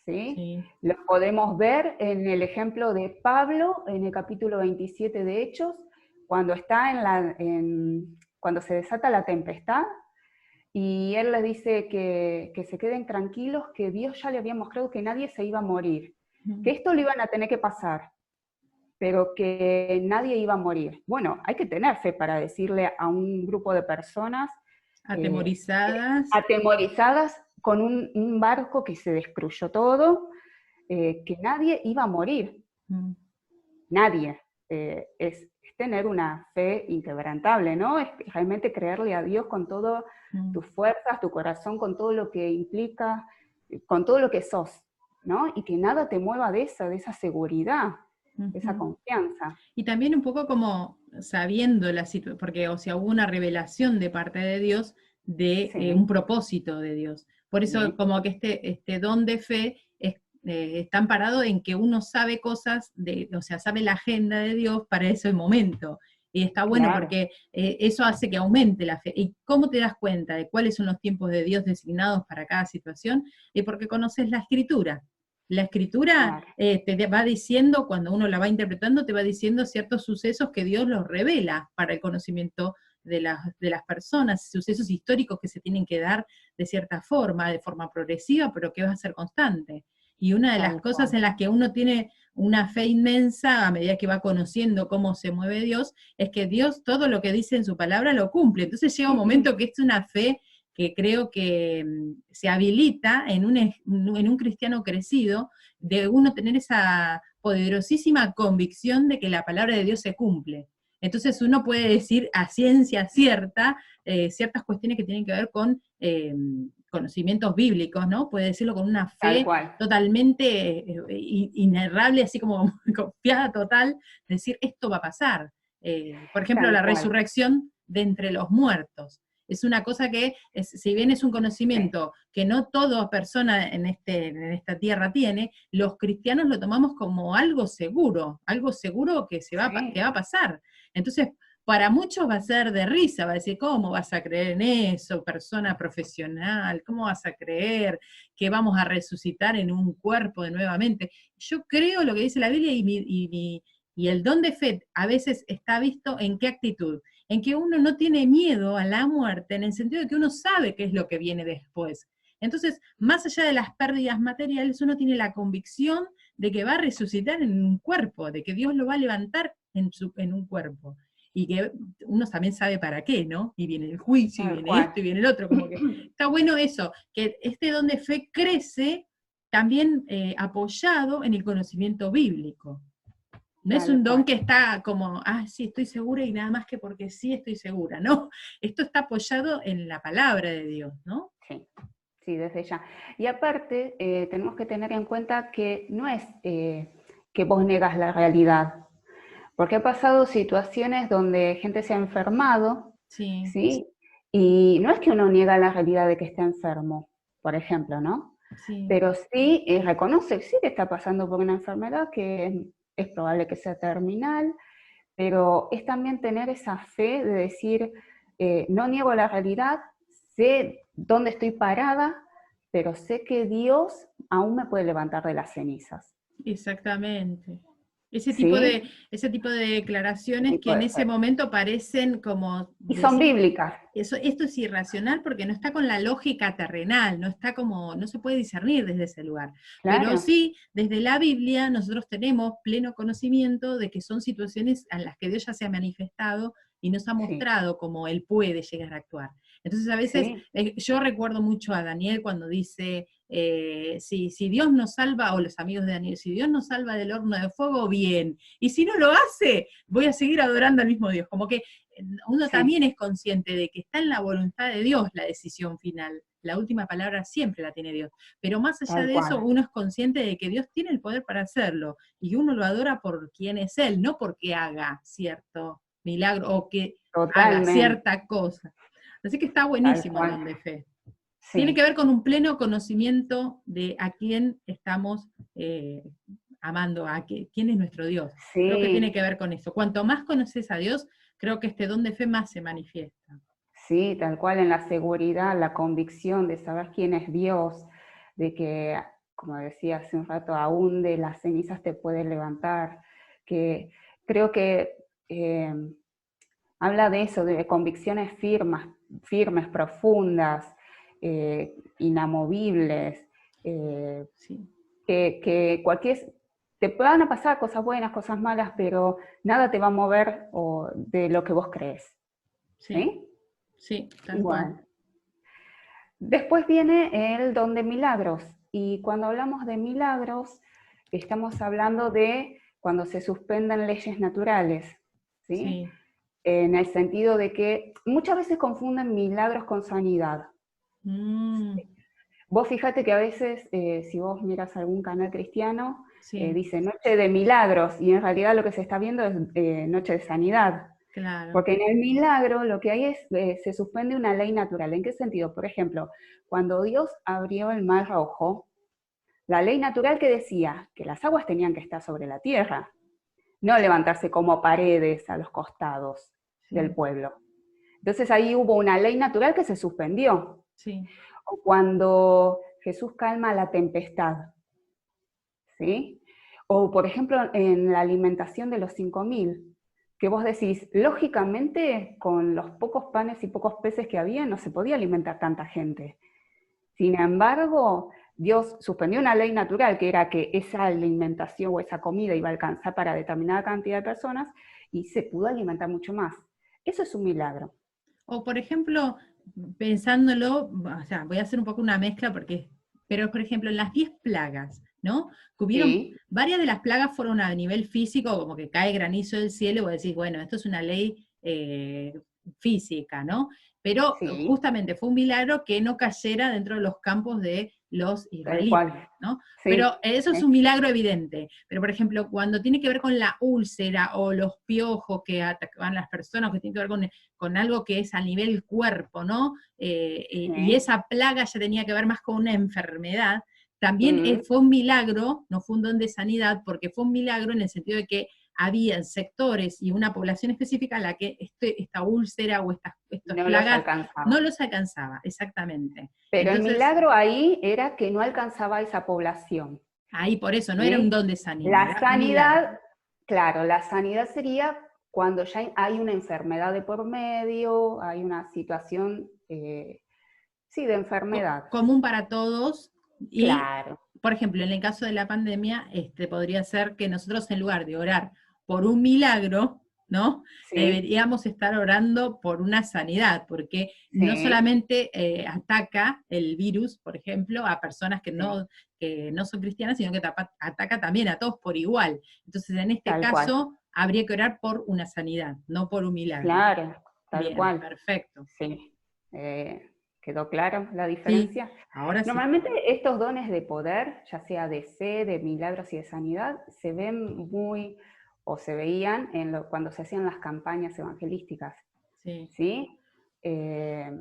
¿Sí? Sí. Lo podemos ver en el ejemplo de Pablo en el capítulo 27 de Hechos, cuando está cuando se desata la tempestad, y él les dice que se queden tranquilos, que Dios ya le había mostrado que nadie se iba a morir, que esto lo iban a tener que pasar. pero que nadie iba a morir. Bueno, hay que tener fe para decirle a un grupo de personas Atemorizadas. atemorizadas con un barco que se destruyó todo, que nadie iba a morir. Nadie. Es tener una fe inquebrantable, ¿no? Es realmente creerle a Dios con todas tus fuerzas, tu corazón, con todo lo que implica, con todo lo que sos, ¿no? Y que nada te mueva de esa seguridad, de esa confianza. Y también un poco como sabiendo la situación, porque o sea, hubo una revelación de parte de Dios de un propósito de Dios. Por eso como que este don de fe está amparado en que uno sabe cosas, o sea, sabe la agenda de Dios para ese momento. Y está bueno porque eso hace que aumente la fe. ¿Y cómo te das cuenta de cuáles son los tiempos de Dios designados para cada situación? Y porque conoces la Escritura. La Escritura te va diciendo, cuando uno la va interpretando, te va diciendo ciertos sucesos que Dios los revela para el conocimiento de las personas, sucesos históricos que se tienen que dar de cierta forma, de forma progresiva, pero que va a ser constante. Y una de las cosas en las que uno tiene una fe inmensa a medida que va conociendo cómo se mueve Dios, es que Dios todo lo que dice en su palabra lo cumple. Entonces llega un momento que es una fe que creo que se habilita en un cristiano crecido, de uno tener esa poderosísima convicción de que la palabra de Dios se cumple. Entonces uno puede decir a ciencia cierta ciertas cuestiones que tienen que ver con conocimientos bíblicos, ¿no? Puede decirlo con una fe totalmente inerrable, así como confiada total, decir esto va a pasar. Por ejemplo, la resurrección de entre los muertos. Es una cosa que, si bien es un conocimiento que no toda persona en esta tierra tiene, los cristianos lo tomamos como algo seguro que va a pasar. Entonces, para muchos va a ser de risa, va a decir, ¿cómo vas a creer en eso, persona profesional? ¿Cómo vas a creer que vamos a resucitar en un cuerpo de nuevamente? Yo creo lo que dice la Biblia y el don de fe a veces está visto en qué actitud, en que uno no tiene miedo a la muerte, en el sentido de que uno sabe qué es lo que viene después. Entonces, más allá de las pérdidas materiales, uno tiene la convicción de que va a resucitar en un cuerpo, de que Dios lo va a levantar en un cuerpo. Y que uno también sabe para qué, ¿no? Y viene el juicio, y viene esto, y viene el otro, como que está bueno eso, que este don de fe crece también apoyado en el conocimiento bíblico. No es un don que está como, sí, estoy segura y nada más que porque sí estoy segura, ¿no? Esto está apoyado en la palabra de Dios, ¿no? Sí, desde ya. Y aparte, tenemos que tener en cuenta que no es que vos negas la realidad, porque ha pasado situaciones donde gente se ha enfermado, ¿sí? Y no es que uno niega la realidad de que está enfermo, por ejemplo, ¿no? Pero sí reconoce, sí que está pasando por una enfermedad que es probable que sea terminal, pero es también tener esa fe de decir, no niego la realidad, sé dónde estoy parada, pero sé que Dios aún me puede levantar de las cenizas. Exactamente. Ese tipo de declaraciones que en ese momento parecen como... Y son bíblicas. Esto es irracional porque no está con la lógica terrenal, no está como, no se puede discernir desde ese lugar. Pero sí, desde la Biblia nosotros tenemos pleno conocimiento de que son situaciones en las que Dios ya se ha manifestado y nos ha mostrado cómo Él puede llegar a actuar. Entonces a veces, yo recuerdo mucho a Daniel cuando dice, si Dios nos salva, o los amigos de Daniel, si Dios nos salva del horno de fuego, bien, y si no lo hace, voy a seguir adorando al mismo Dios. Como que uno también es consciente de que está en la voluntad de Dios la decisión final. La última palabra siempre la tiene Dios. Pero más allá de eso, uno es consciente de que Dios tiene el poder para hacerlo, y uno lo adora por quién es Él, no porque haga cierto milagro o que haga cierta cosa. Así que está buenísimo el don de fe. Tiene que ver con un pleno conocimiento de a quién estamos amando, quién es nuestro Dios. Creo que tiene que ver con eso. Cuanto más conoces a Dios, creo que este don de fe más se manifiesta. Sí, tal cual, en la seguridad, la convicción de saber quién es Dios, de que, como decía hace un rato, aún de las cenizas te puede levantar, que creo que habla de eso, de convicciones firmes, profundas, inamovibles, que cualquier te van a pasar cosas buenas, cosas malas, pero nada te va a mover de lo que vos crees. Sí, ¿Sí? sí, tal cual. Igual. Después viene el don de milagros. Y cuando hablamos de milagros, estamos hablando de cuando se suspenden leyes naturales. ¿Sí? Sí. En el sentido de que muchas veces confunden milagros con sanidad. Mm, Vos fíjate que a veces, si vos miras algún canal cristiano, sí, dice Noche de Milagros, y en realidad lo que se está viendo es Noche de Sanidad. claro. Porque en el milagro lo que hay es, se suspende una ley natural. ¿En qué sentido? Por ejemplo, cuando Dios abrió el mar rojo, la ley natural que decía que las aguas tenían que estar sobre la tierra, no levantarse como paredes a los costados del Sí, pueblo. Entonces ahí hubo una ley natural que se suspendió. sí, O cuando Jesús calma la tempestad, ¿sí? O por ejemplo en la alimentación de los 5.000, que vos decís, lógicamente con los pocos panes y pocos peces que había no se podía alimentar tanta gente. Sin embargo, Dios suspendió una ley natural que era que esa alimentación o esa comida iba a alcanzar para determinada cantidad de personas y se pudo alimentar mucho más. Eso es un milagro. o por ejemplo, pensándolo, o sea, voy a hacer un poco una mezcla pero por ejemplo, en las 10 plagas, ¿no? Que hubieron, Sí, varias de las plagas fueron a nivel físico, como que cae granizo del cielo y vos decís, bueno, esto es una ley física, ¿no? Pero sí, justamente fue un milagro que no cayera dentro de los campos de los tal israelitas, cual. ¿no? Pero Sí, eso es sí, un milagro evidente. Pero, por ejemplo, cuando tiene que ver con la úlcera o los piojos que atacan a las personas, que tiene que ver con algo que es a nivel cuerpo, ¿no? Y sí. esa plaga ya tenía que ver más con una enfermedad. También Mm. fue un milagro, no fue un don de sanidad, porque fue un milagro en el sentido de que había sectores y una población específica a la que esta úlcera o estas No los plagas no alcanzaba. los alcanzaba, exactamente. Pero el Entonces, milagro ahí era que no alcanzaba a esa población, ahí por eso, no era un ¿sí? don de sanidad, La era un milagro. sanidad, claro, la sanidad sería cuando ya hay una enfermedad de por medio, hay una situación, sí, de enfermedad. Común para todos y, Claro, por ejemplo, en el caso de la pandemia, podría ser que nosotros en lugar de orar por un milagro, ¿no? sí, Deberíamos estar orando por una sanidad, porque no sí, solamente ataca el virus, por ejemplo, a personas sí, que no son cristianas, sino que ataca también a todos por igual. Entonces, en este tal cual. caso, habría que orar por una sanidad, no por un milagro. Claro, tal Bien, cual. perfecto. Sí. ¿Quedó claro la Sí, diferencia? ahora sí. Normalmente estos dones de poder, ya sea de fe, de milagros y de sanidad, se ven muy, o se veían cuando se hacían las campañas evangelísticas, Sí. ¿sí? Eh,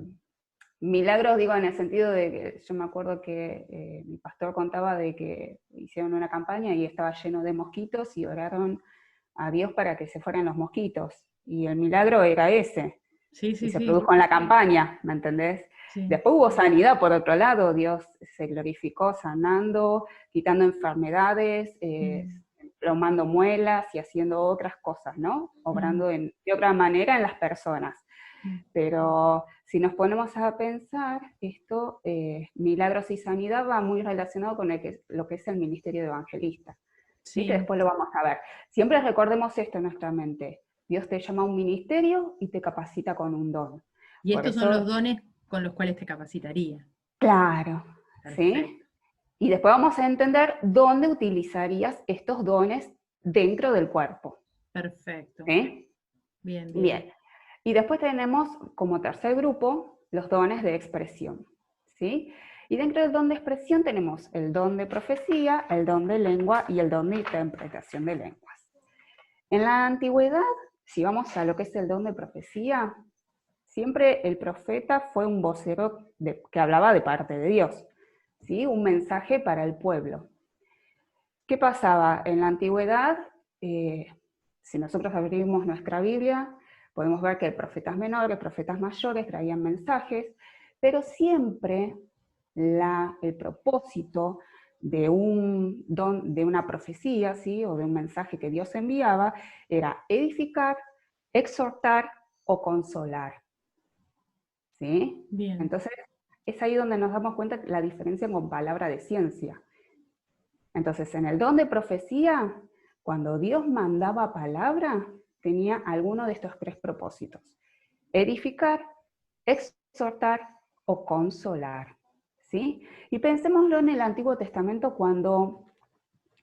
Milagros, digo, en el sentido de que yo me acuerdo que mi pastor contaba de que hicieron una campaña y estaba lleno de mosquitos y oraron a Dios para que se fueran los mosquitos. Y el milagro era ese, Sí, y sí, se sí, produjo en la campaña, ¿me entendés? sí. Después hubo sanidad por otro lado, Dios se glorificó sanando, quitando enfermedades, Mm, plomando muelas y haciendo otras cosas, ¿no? mm, Obrando de otra manera en las personas. mm. Pero si nos ponemos a pensar, esto, milagros y sanidad, va muy relacionado con lo que es el ministerio de evangelista, ¿sí? Que Sí. después lo vamos a ver. Siempre recordemos esto en nuestra mente. Dios te llama a un ministerio y te capacita con un don. Y Por estos son los eso, dones con los cuales te capacitaría. claro, ¿sí? Perfecto, Y después vamos a entender dónde utilizarías estos dones dentro del cuerpo, perfecto. ¿sí? Bien, bien. Bien. Y después tenemos como tercer grupo los dones de expresión, ¿sí? Y dentro del don de expresión tenemos el don de profecía, el don de lengua y el don de interpretación de lenguas. En la antigüedad, si vamos a lo que es el don de profecía, siempre el profeta fue un vocero que hablaba de parte de Dios, ¿sí? Un mensaje para el pueblo. ¿Qué pasaba? En la antigüedad, si nosotros abrimos nuestra Biblia, podemos ver que profetas menores, profetas mayores traían mensajes, pero siempre el propósito de un don, de una profecía, ¿sí? O de un mensaje que Dios enviaba, era edificar, exhortar o consolar, ¿sí? Bien. Entonces, es ahí donde nos damos cuenta la diferencia con palabra de ciencia. Entonces, en el don de profecía, cuando Dios mandaba palabra, tenía alguno de estos 3 propósitos: edificar, exhortar o consolar, ¿sí? Y pensémoslo en el Antiguo Testamento cuando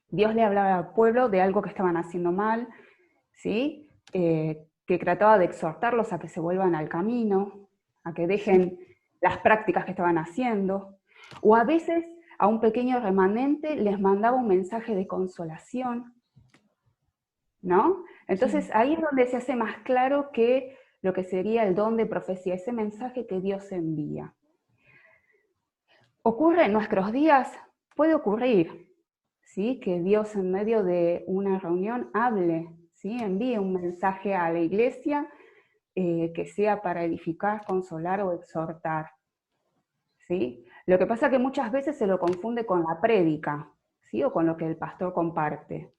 Dios le hablaba al pueblo de algo que estaban haciendo mal, ¿sí? Que trataba de exhortarlos a que se vuelvan al camino, a que dejen las prácticas que estaban haciendo, o a veces a un pequeño remanente les mandaba un mensaje de consolación, ¿no? Entonces ahí es donde se hace más claro que lo que sería el don de profecía, ese mensaje que Dios envía. ¿Ocurre en nuestros días? Puede ocurrir, ¿sí? Que Dios en medio de una reunión hable, ¿sí? Envíe un mensaje a la iglesia que sea para edificar, consolar o exhortar, ¿sí? Lo que pasa es que muchas veces se lo confunde con la prédica, ¿sí? O con lo que el pastor comparte.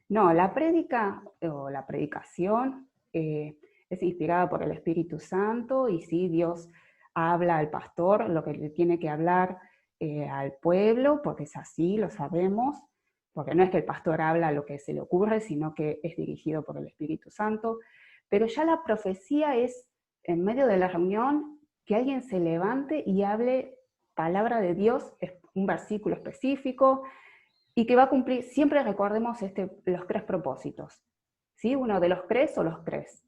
No, la prédica o la predicación es inspirada por el Espíritu Santo y sí, Dios habla al pastor lo que le tiene que hablar al pueblo, porque es así, lo sabemos, porque no es que el pastor habla lo que se le ocurre, sino que es dirigido por el Espíritu Santo. Pero ya la profecía es, en medio de la reunión, que alguien se levante y hable palabra de Dios, un versículo específico, y que va a cumplir, siempre recordemos los 3 propósitos, ¿sí? Uno de los 3 o los 3,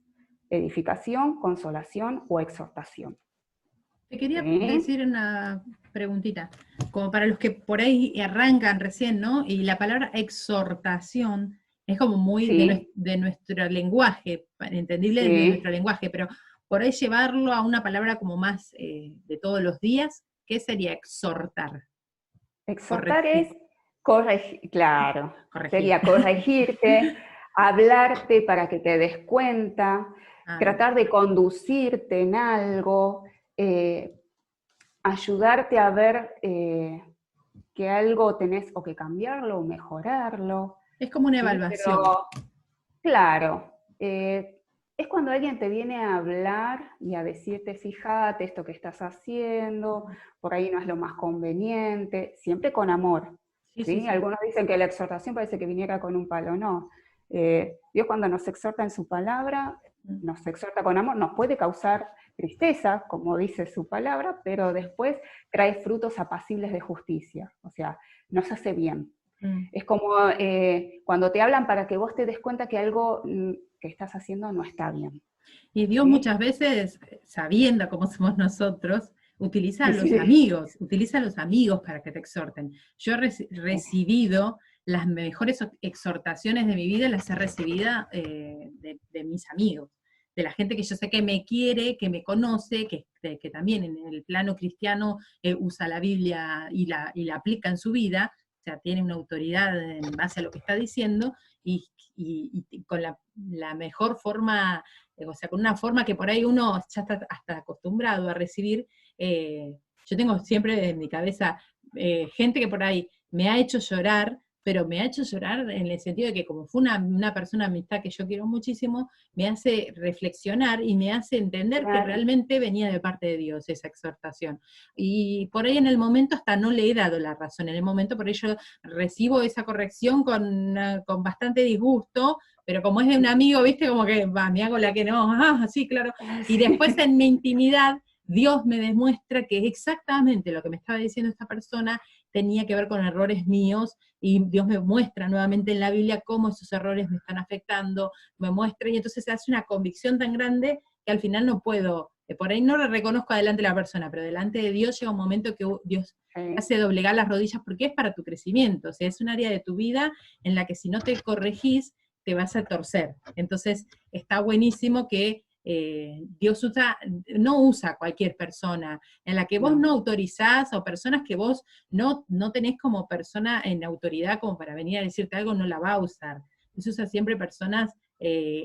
edificación, consolación o exhortación. Te quería ¿Sí? decir una preguntita, como para los que por ahí arrancan recién, ¿no? Y la palabra exhortación es como muy Sí, de nuestro lenguaje, entendible de nuestro sí. lenguaje, pero por ahí llevarlo a una palabra como más de todos los días, ¿qué sería exhortar? Exhortar Corregir, es corregir, claro, corregir. sería corregirte, hablarte para que te des cuenta, Ahí va. tratar de conducirte en algo, eh, ayudarte a ver que algo tenés o que cambiarlo o mejorarlo, Es como una ¿sí? evaluación. Pero, claro, es cuando alguien te viene a hablar y a decirte, fíjate esto que estás haciendo, por ahí no es lo más conveniente, siempre con amor, Sí, sí, ¿sí? sí. Algunos dicen que la exhortación parece que viniera con un palo, no. Dios cuando nos exhorta en su palabra, nos exhorta con amor, nos puede causar tristeza, como dice su palabra, pero después trae frutos apacibles de justicia, o sea, nos hace bien. Mm. Es como cuando te hablan para que vos te des cuenta que algo que estás haciendo no está bien. Y Dios ¿Sí? muchas veces, sabiendo cómo somos nosotros, Sí. utiliza a los amigos para que te exhorten. Yo he recibido las mejores exhortaciones de mi vida, las he recibido de mis amigos, de la gente que yo sé que me quiere, que me conoce, que también en el plano cristiano usa la Biblia y la aplica en su vida, o sea, tiene una autoridad en base a lo que está diciendo, y con la mejor forma, o sea, con una forma que por ahí uno ya está hasta acostumbrado a recibir. Yo tengo siempre en mi cabeza gente que por ahí me ha hecho llorar, pero me ha hecho llorar en el sentido de que como fue una persona, amistad que yo quiero muchísimo, me hace reflexionar y me hace entender que Claro. realmente venía de parte de Dios esa exhortación. Y por ahí en el momento hasta no le he dado la razón, en el momento por ello recibo esa corrección con bastante disgusto, pero como es de un amigo, viste, como que va, me hago la que no, sí, claro. Y después Sí. en mi intimidad, Dios me demuestra que exactamente lo que me estaba diciendo esta persona tenía que ver con errores míos, y Dios me muestra nuevamente en la Biblia cómo esos errores me están afectando, me muestra, y entonces se hace una convicción tan grande que al final no puedo, por ahí no lo reconozco delante de la persona, pero delante de Dios llega un momento que Dios te Sí. hace doblegar las rodillas porque es para tu crecimiento, o sea, es un área de tu vida en la que si no te corregís, te vas a torcer. Entonces, está buenísimo que Dios no usa a cualquier persona, en la que vos no No. autorizás, o personas que vos no tenés como persona en autoridad como para venir a decirte algo, no la va a usar. Dios usa siempre personas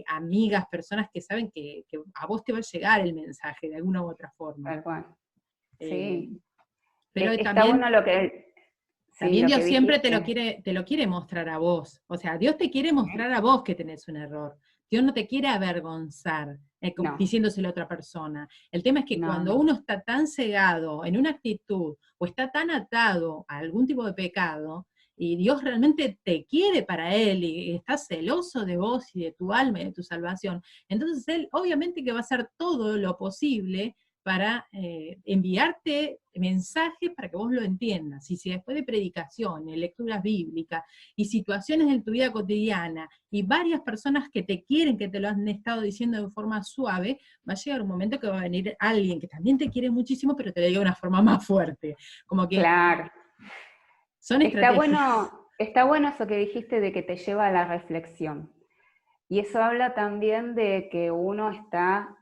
amigas, personas que saben que a vos te va a llegar el mensaje de alguna u otra forma. Tal cual. Eh, Sí. pero Está bueno sí, también lo que Dios siempre dijiste. te lo quiere mostrar a vos. O sea, Dios te quiere mostrar a vos que tenés un error. Dios no te quiere avergonzar No, diciéndoselo a otra persona. El tema es que no, cuando no. uno está tan cegado en una actitud o está tan atado a algún tipo de pecado, y Dios realmente te quiere para Él, y está celoso de vos y de tu alma y de tu salvación, entonces Él obviamente que va a hacer todo lo posible para enviarte mensajes para que vos lo entiendas. Y si después de predicaciones, lecturas bíblicas y situaciones en tu vida cotidiana y varias personas que te quieren, que te lo han estado diciendo de forma suave, va a llegar un momento que va a venir alguien que también te quiere muchísimo, pero te lo diga de una forma más fuerte. Como que Claro. son estrategias. Está bueno eso que dijiste de que te lleva a la reflexión. Y eso habla también de que uno está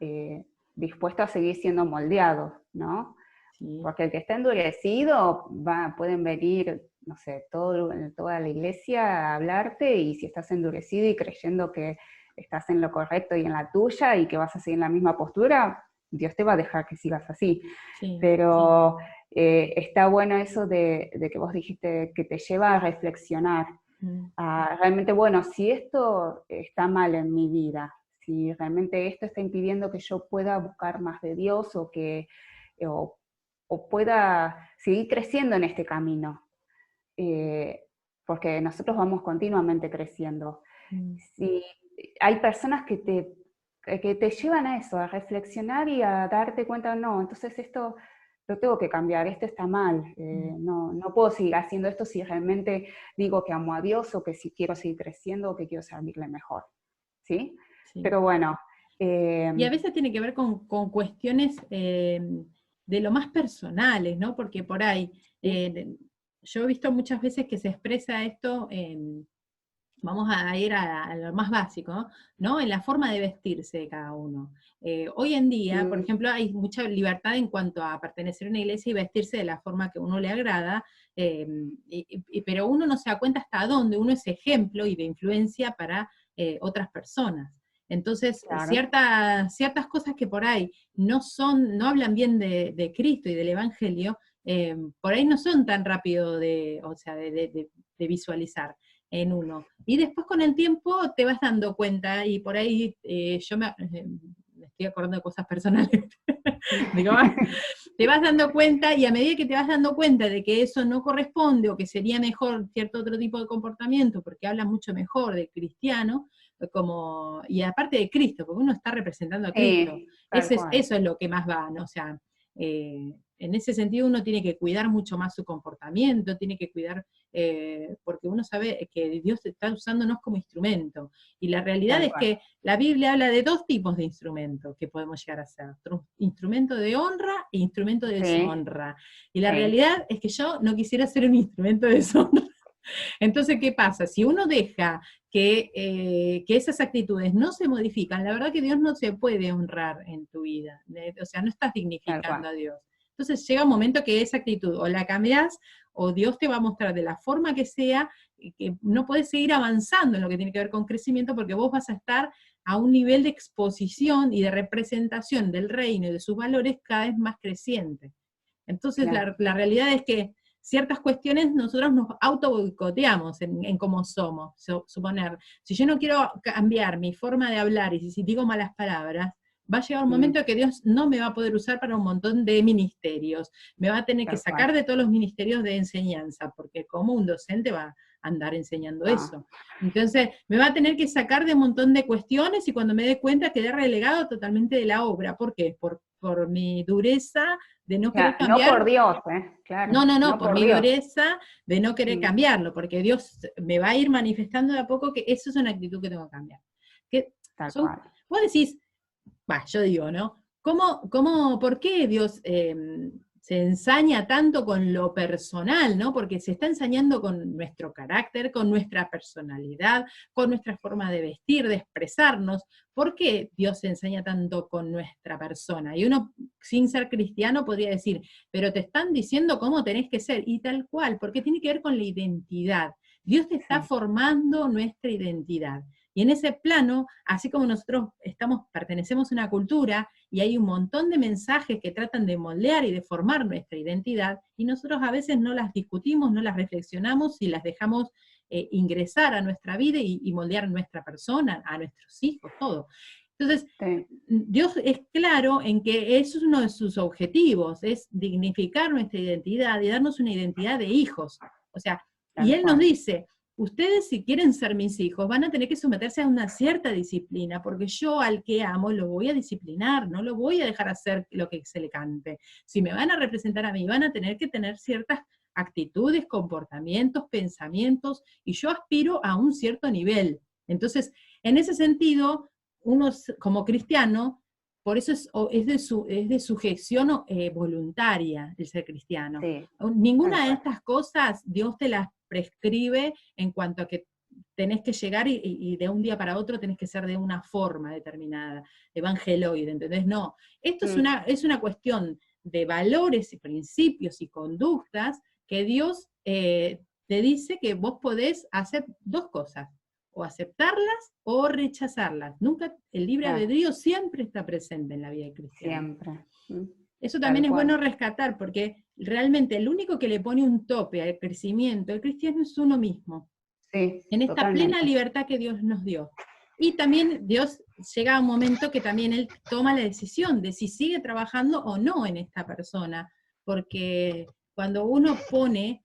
dispuesto a seguir siendo moldeado, ¿no? Sí. Porque el que está endurecido, pueden venir, no sé, toda la iglesia a hablarte, y si estás endurecido y creyendo que estás en lo correcto y en la tuya y que vas a seguir en la misma postura, Dios te va a dejar que sigas así. Sí. Pero está bueno eso de que vos dijiste que te lleva a reflexionar. Realmente, bueno, si esto está mal en mi vida, si realmente esto está impidiendo que yo pueda buscar más de Dios o pueda seguir creciendo en este camino, porque nosotros vamos continuamente creciendo. Si hay personas que te llevan a eso, a reflexionar y a darte cuenta, no, entonces esto lo tengo que cambiar, esto está mal, no puedo seguir haciendo esto si realmente digo que amo a Dios, o que si quiero seguir creciendo, o que quiero servirle mejor, ¿sí? Sí. Pero bueno. Y a veces tiene que ver con cuestiones de lo más personales, ¿no? Porque por ahí, yo he visto muchas veces que se expresa esto vamos a ir a lo más básico, ¿no? En la forma de vestirse de cada uno. Hoy en día, por ejemplo, hay mucha libertad en cuanto a pertenecer a una iglesia y vestirse de la forma que a uno le agrada, pero uno no se da cuenta hasta dónde uno es ejemplo y de influencia para otras personas. Entonces, Claro. ciertas cosas que por ahí no hablan bien de Cristo y del Evangelio, por ahí no son tan rápido de visualizar en uno. Y después con el tiempo te vas dando cuenta, y por ahí yo me estoy acordando de cosas personales, digo, te vas dando cuenta, y a medida que te vas dando cuenta de que eso no corresponde, o que sería mejor cierto otro tipo de comportamiento, porque habla mucho mejor del cristiano, y aparte de Cristo, porque uno está representando a Cristo, eso es lo que más va, ¿no? O sea, en ese sentido uno tiene que cuidar mucho más su comportamiento, tiene que cuidar, porque uno sabe que Dios está usándonos como instrumento, y la realidad es que la Biblia habla de dos tipos de instrumentos que podemos llegar a ser: instrumento de honra e instrumento de deshonra, y la realidad es que yo no quisiera ser un instrumento de deshonra. Entonces, ¿qué pasa? Si uno deja que esas actitudes no se modifican, la verdad que Dios no se puede honrar en tu vida, o sea, no estás dignificando a Dios. Entonces llega un momento que esa actitud o la cambias, o Dios te va a mostrar de la forma que sea, que no podés seguir avanzando en lo que tiene que ver con crecimiento, porque vos vas a estar a un nivel de exposición y de representación del reino y de sus valores cada vez más creciente. Entonces la realidad es que ciertas cuestiones nosotros nos auto boicoteamos en cómo somos. Suponer, si yo no quiero cambiar mi forma de hablar, y si digo malas palabras, va a llegar un momento que Dios no me va a poder usar para un montón de ministerios, me va a tener que sacar de todos los ministerios de enseñanza, porque como un docente va a andar enseñando eso. Entonces, me va a tener que sacar de un montón de cuestiones, y cuando me dé cuenta quedé relegado totalmente de la obra. ¿Por qué? Por mi dureza de no querer cambiar. No por Dios, claro. No, por mi dureza de no querer cambiarlo, porque Dios me va a ir manifestando de a poco que eso es una actitud que tengo que cambiar. Vos decís, yo digo, ¿no? ¿Por qué Dios se ensaña tanto con lo personal, ¿no? Porque se está ensañando con nuestro carácter, con nuestra personalidad, con nuestra forma de vestir, de expresarnos. ¿Por qué Dios se ensaña tanto con nuestra persona? Y uno, sin ser cristiano, podría decir, pero te están diciendo cómo tenés que ser, y tal cual, porque tiene que ver con la identidad. Dios te está formando nuestra identidad. Y en ese plano, así como nosotros pertenecemos a una cultura, y hay un montón de mensajes que tratan de moldear y de formar nuestra identidad, y nosotros a veces no las discutimos, no las reflexionamos, y las dejamos ingresar a nuestra vida y moldear nuestra persona, a nuestros hijos, todo. Entonces, Dios es claro en que eso es uno de sus objetivos, es dignificar nuestra identidad y darnos una identidad de hijos. O sea, Y él nos dice, ustedes si quieren ser mis hijos van a tener que someterse a una cierta disciplina, porque yo al que amo lo voy a disciplinar, no lo voy a dejar hacer lo que se le cante. Si me van a representar a mí, van a tener que tener ciertas actitudes, comportamientos, pensamientos, y yo aspiro a un cierto nivel. Entonces, en ese sentido, uno como cristiano, por eso es de sujeción voluntaria el ser cristiano. Sí, Ninguna de estas cosas Dios te las prescribe en cuanto a que tenés que llegar y de un día para otro tenés que ser de una forma determinada, evangeloide, ¿entendés? No, esto es una cuestión de valores y principios y conductas que Dios te dice que vos podés hacer dos cosas, o aceptarlas o rechazarlas. Nunca, el libre albedrío siempre está presente en la vida cristiana. Siempre. Eso también es bueno rescatar, porque realmente el único que le pone un tope al crecimiento del cristiano es uno mismo. Sí, en esta totalmente. Plena libertad que Dios nos dio. Y también Dios llega a un momento que también Él toma la decisión de si sigue trabajando o no en esta persona, porque cuando uno pone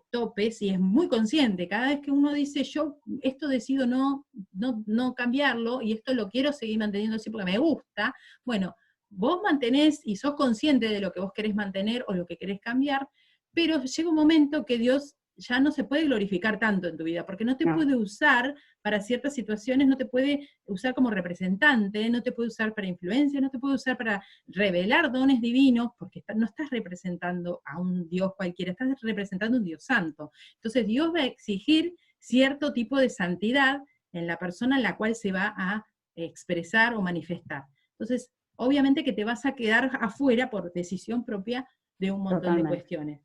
topes y es muy consciente, cada vez que uno dice yo esto decido no cambiarlo y esto lo quiero seguir manteniendo así porque me gusta, bueno, vos mantenés y sos consciente de lo que vos querés mantener o lo que querés cambiar, pero llega un momento que Dios ya no se puede glorificar tanto en tu vida, porque no te puede usar para ciertas situaciones, no te puede usar como representante, no te puede usar para influencia, no te puede usar para revelar dones divinos, porque no estás representando a un Dios cualquiera, estás representando a un Dios santo. Entonces Dios va a exigir cierto tipo de santidad en la persona en la cual se va a expresar o manifestar. Entonces, obviamente que te vas a quedar afuera por decisión propia de un montón de cuestiones.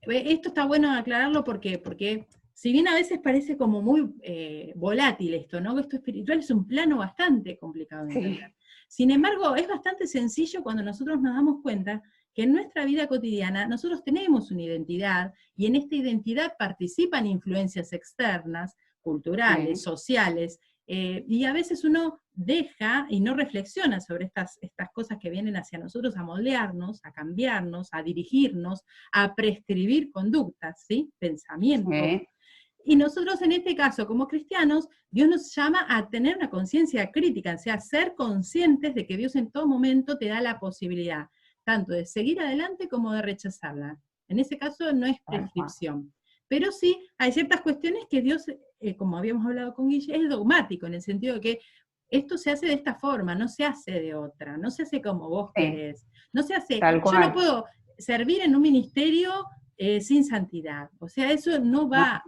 Esto está bueno aclararlo porque si bien a veces parece como muy volátil esto, ¿no? Esto espiritual es un plano bastante complicado de entender. Sin embargo, es bastante sencillo cuando nosotros nos damos cuenta que en nuestra vida cotidiana nosotros tenemos una identidad, y en esta identidad participan influencias externas, culturales, sociales, y a veces uno deja y no reflexiona sobre estas cosas que vienen hacia nosotros a moldearnos, a cambiarnos, a dirigirnos, a prescribir conductas, ¿sí? Pensamientos. Y nosotros en este caso, como cristianos, Dios nos llama a tener una conciencia crítica, o sea, ser conscientes de que Dios en todo momento te da la posibilidad, tanto de seguir adelante como de rechazarla. En ese caso no es prescripción. Pero sí, hay ciertas cuestiones que Dios, como habíamos hablado con Guille, es dogmático, en el sentido de que esto se hace de esta forma, no se hace de otra, no se hace como vos querés, no se hace, yo no puedo servir en un ministerio sin santidad, o sea, eso no va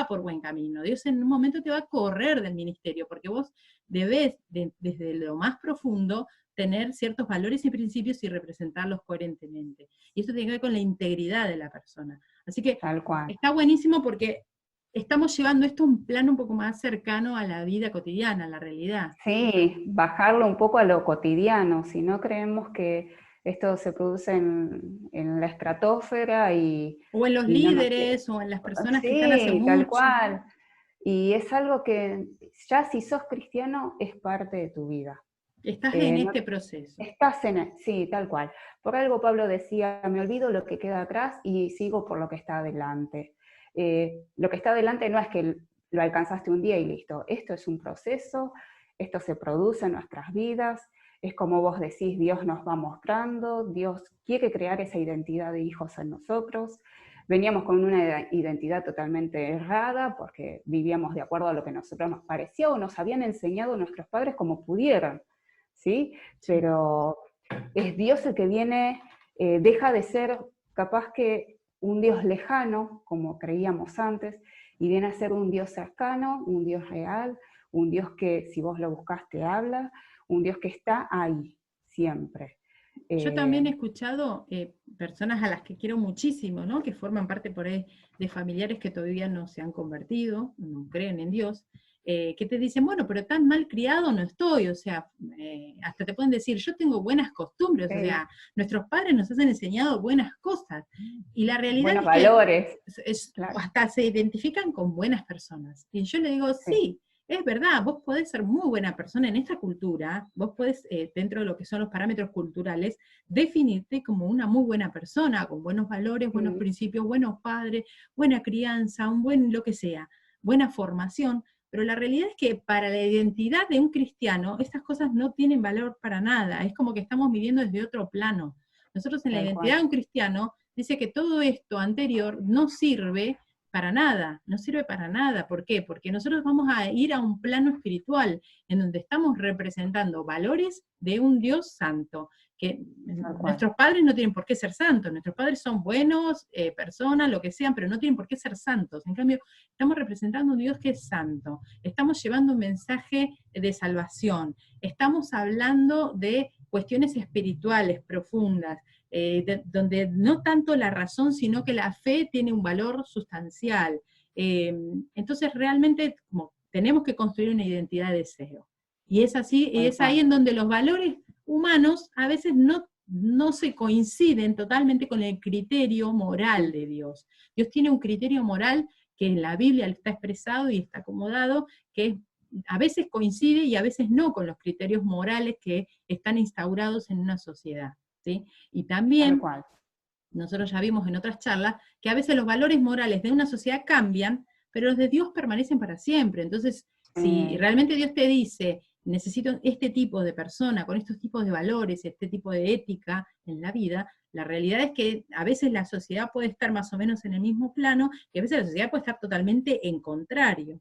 por buen camino. Dios en un momento te va a correr del ministerio, porque vos debés, desde lo más profundo, tener ciertos valores y principios y representarlos coherentemente. Y eso tiene que ver con la integridad de la persona. Así que está buenísimo porque estamos llevando esto a un plano un poco más cercano a la vida cotidiana, a la realidad. Sí, bajarlo un poco a lo cotidiano, si no creemos que esto se produce en la estratosfera o en los líderes, o en las personas que están hace mucho. Tal cual. Y es algo que ya si sos cristiano es parte de tu vida. Estás en este proceso. Sí, tal cual. Por algo Pablo decía, me olvido lo que queda atrás y sigo por lo que está adelante. Lo que está adelante no es que lo alcanzaste un día y listo. Esto es un proceso, esto se produce en nuestras vidas, es como vos decís, Dios nos va mostrando, Dios quiere crear esa identidad de hijos en nosotros. Veníamos con una identidad totalmente errada porque vivíamos de acuerdo a lo que a nosotros nos parecía o nos habían enseñado nuestros padres como pudieran. ¿Sí? Pero es Dios el que viene, deja de ser capaz que un Dios lejano, como creíamos antes, y viene a ser un Dios cercano, un Dios real, un Dios que si vos lo buscás te habla, un Dios que está ahí, siempre. Yo también he escuchado personas a las que quiero muchísimo, ¿no? Que forman parte por ahí de familiares que todavía no se han convertido, no creen en Dios, que te dicen, bueno, pero tan mal criado no estoy, o sea, hasta te pueden decir, yo tengo buenas costumbres, o sea, nuestros padres nos han enseñado buenas cosas, y la realidad buenos valores. Hasta se identifican con buenas personas. Y yo le digo, sí, es verdad, vos podés ser muy buena persona en esta cultura, vos podés, dentro de lo que son los parámetros culturales, definirte como una muy buena persona, con buenos valores, buenos principios, buenos padres, buena crianza, un buen lo que sea, buena formación, pero la realidad es que para la identidad de un cristiano, estas cosas no tienen valor para nada, es como que estamos viviendo desde otro plano. Nosotros en la identidad de un cristiano, dice que todo esto anterior no sirve para nada, no sirve para nada. ¿Por qué? Porque nosotros vamos a ir a un plano espiritual, en donde estamos representando valores de un Dios santo, que nuestros padres no tienen por qué ser santos, nuestros padres son buenos, personas, lo que sean, pero no tienen por qué ser santos. En cambio, estamos representando un Dios que es santo, estamos llevando un mensaje de salvación, estamos hablando de cuestiones espirituales profundas, donde no tanto la razón, sino que la fe tiene un valor sustancial. Entonces realmente como, tenemos que construir una identidad de deseo. Y es así, es ahí en donde los valores humanos a veces no se coinciden totalmente con el criterio moral de Dios. Dios tiene un criterio moral que en la Biblia está expresado y está acomodado, que a veces coincide y a veces no con los criterios morales que están instaurados en una sociedad. ¿sí? Y también, nosotros ya vimos en otras charlas, que a veces los valores morales de una sociedad cambian, pero los de Dios permanecen para siempre. Entonces, si realmente Dios te dice, necesito este tipo de persona, con estos tipos de valores, este tipo de ética en la vida, la realidad es que a veces la sociedad puede estar más o menos en el mismo plano, y a veces la sociedad puede estar totalmente en contrario.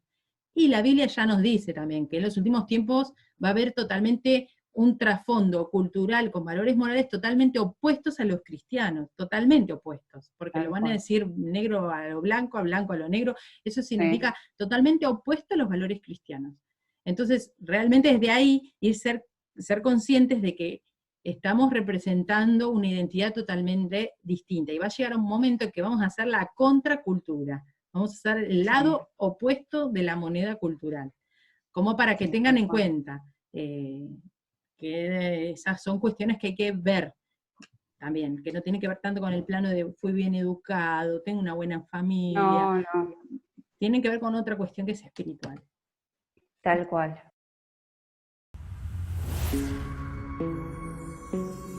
Y la Biblia ya nos dice también que en los últimos tiempos va a haber totalmente un trasfondo cultural con valores morales totalmente opuestos a los cristianos, totalmente opuestos, porque lo van a decir negro a lo blanco a lo negro, eso significa totalmente opuesto a los valores cristianos. Entonces, realmente desde ahí ir ser conscientes de que estamos representando una identidad totalmente distinta, y va a llegar un momento en que vamos a hacer la contracultura, vamos a hacer el lado opuesto de la moneda cultural, como para que tengan en cuenta que esas son cuestiones que hay que ver también, que no tiene que ver tanto con el plano de fui bien educado, tengo una buena familia, tienen que ver con otra cuestión que es espiritual. Tal cual.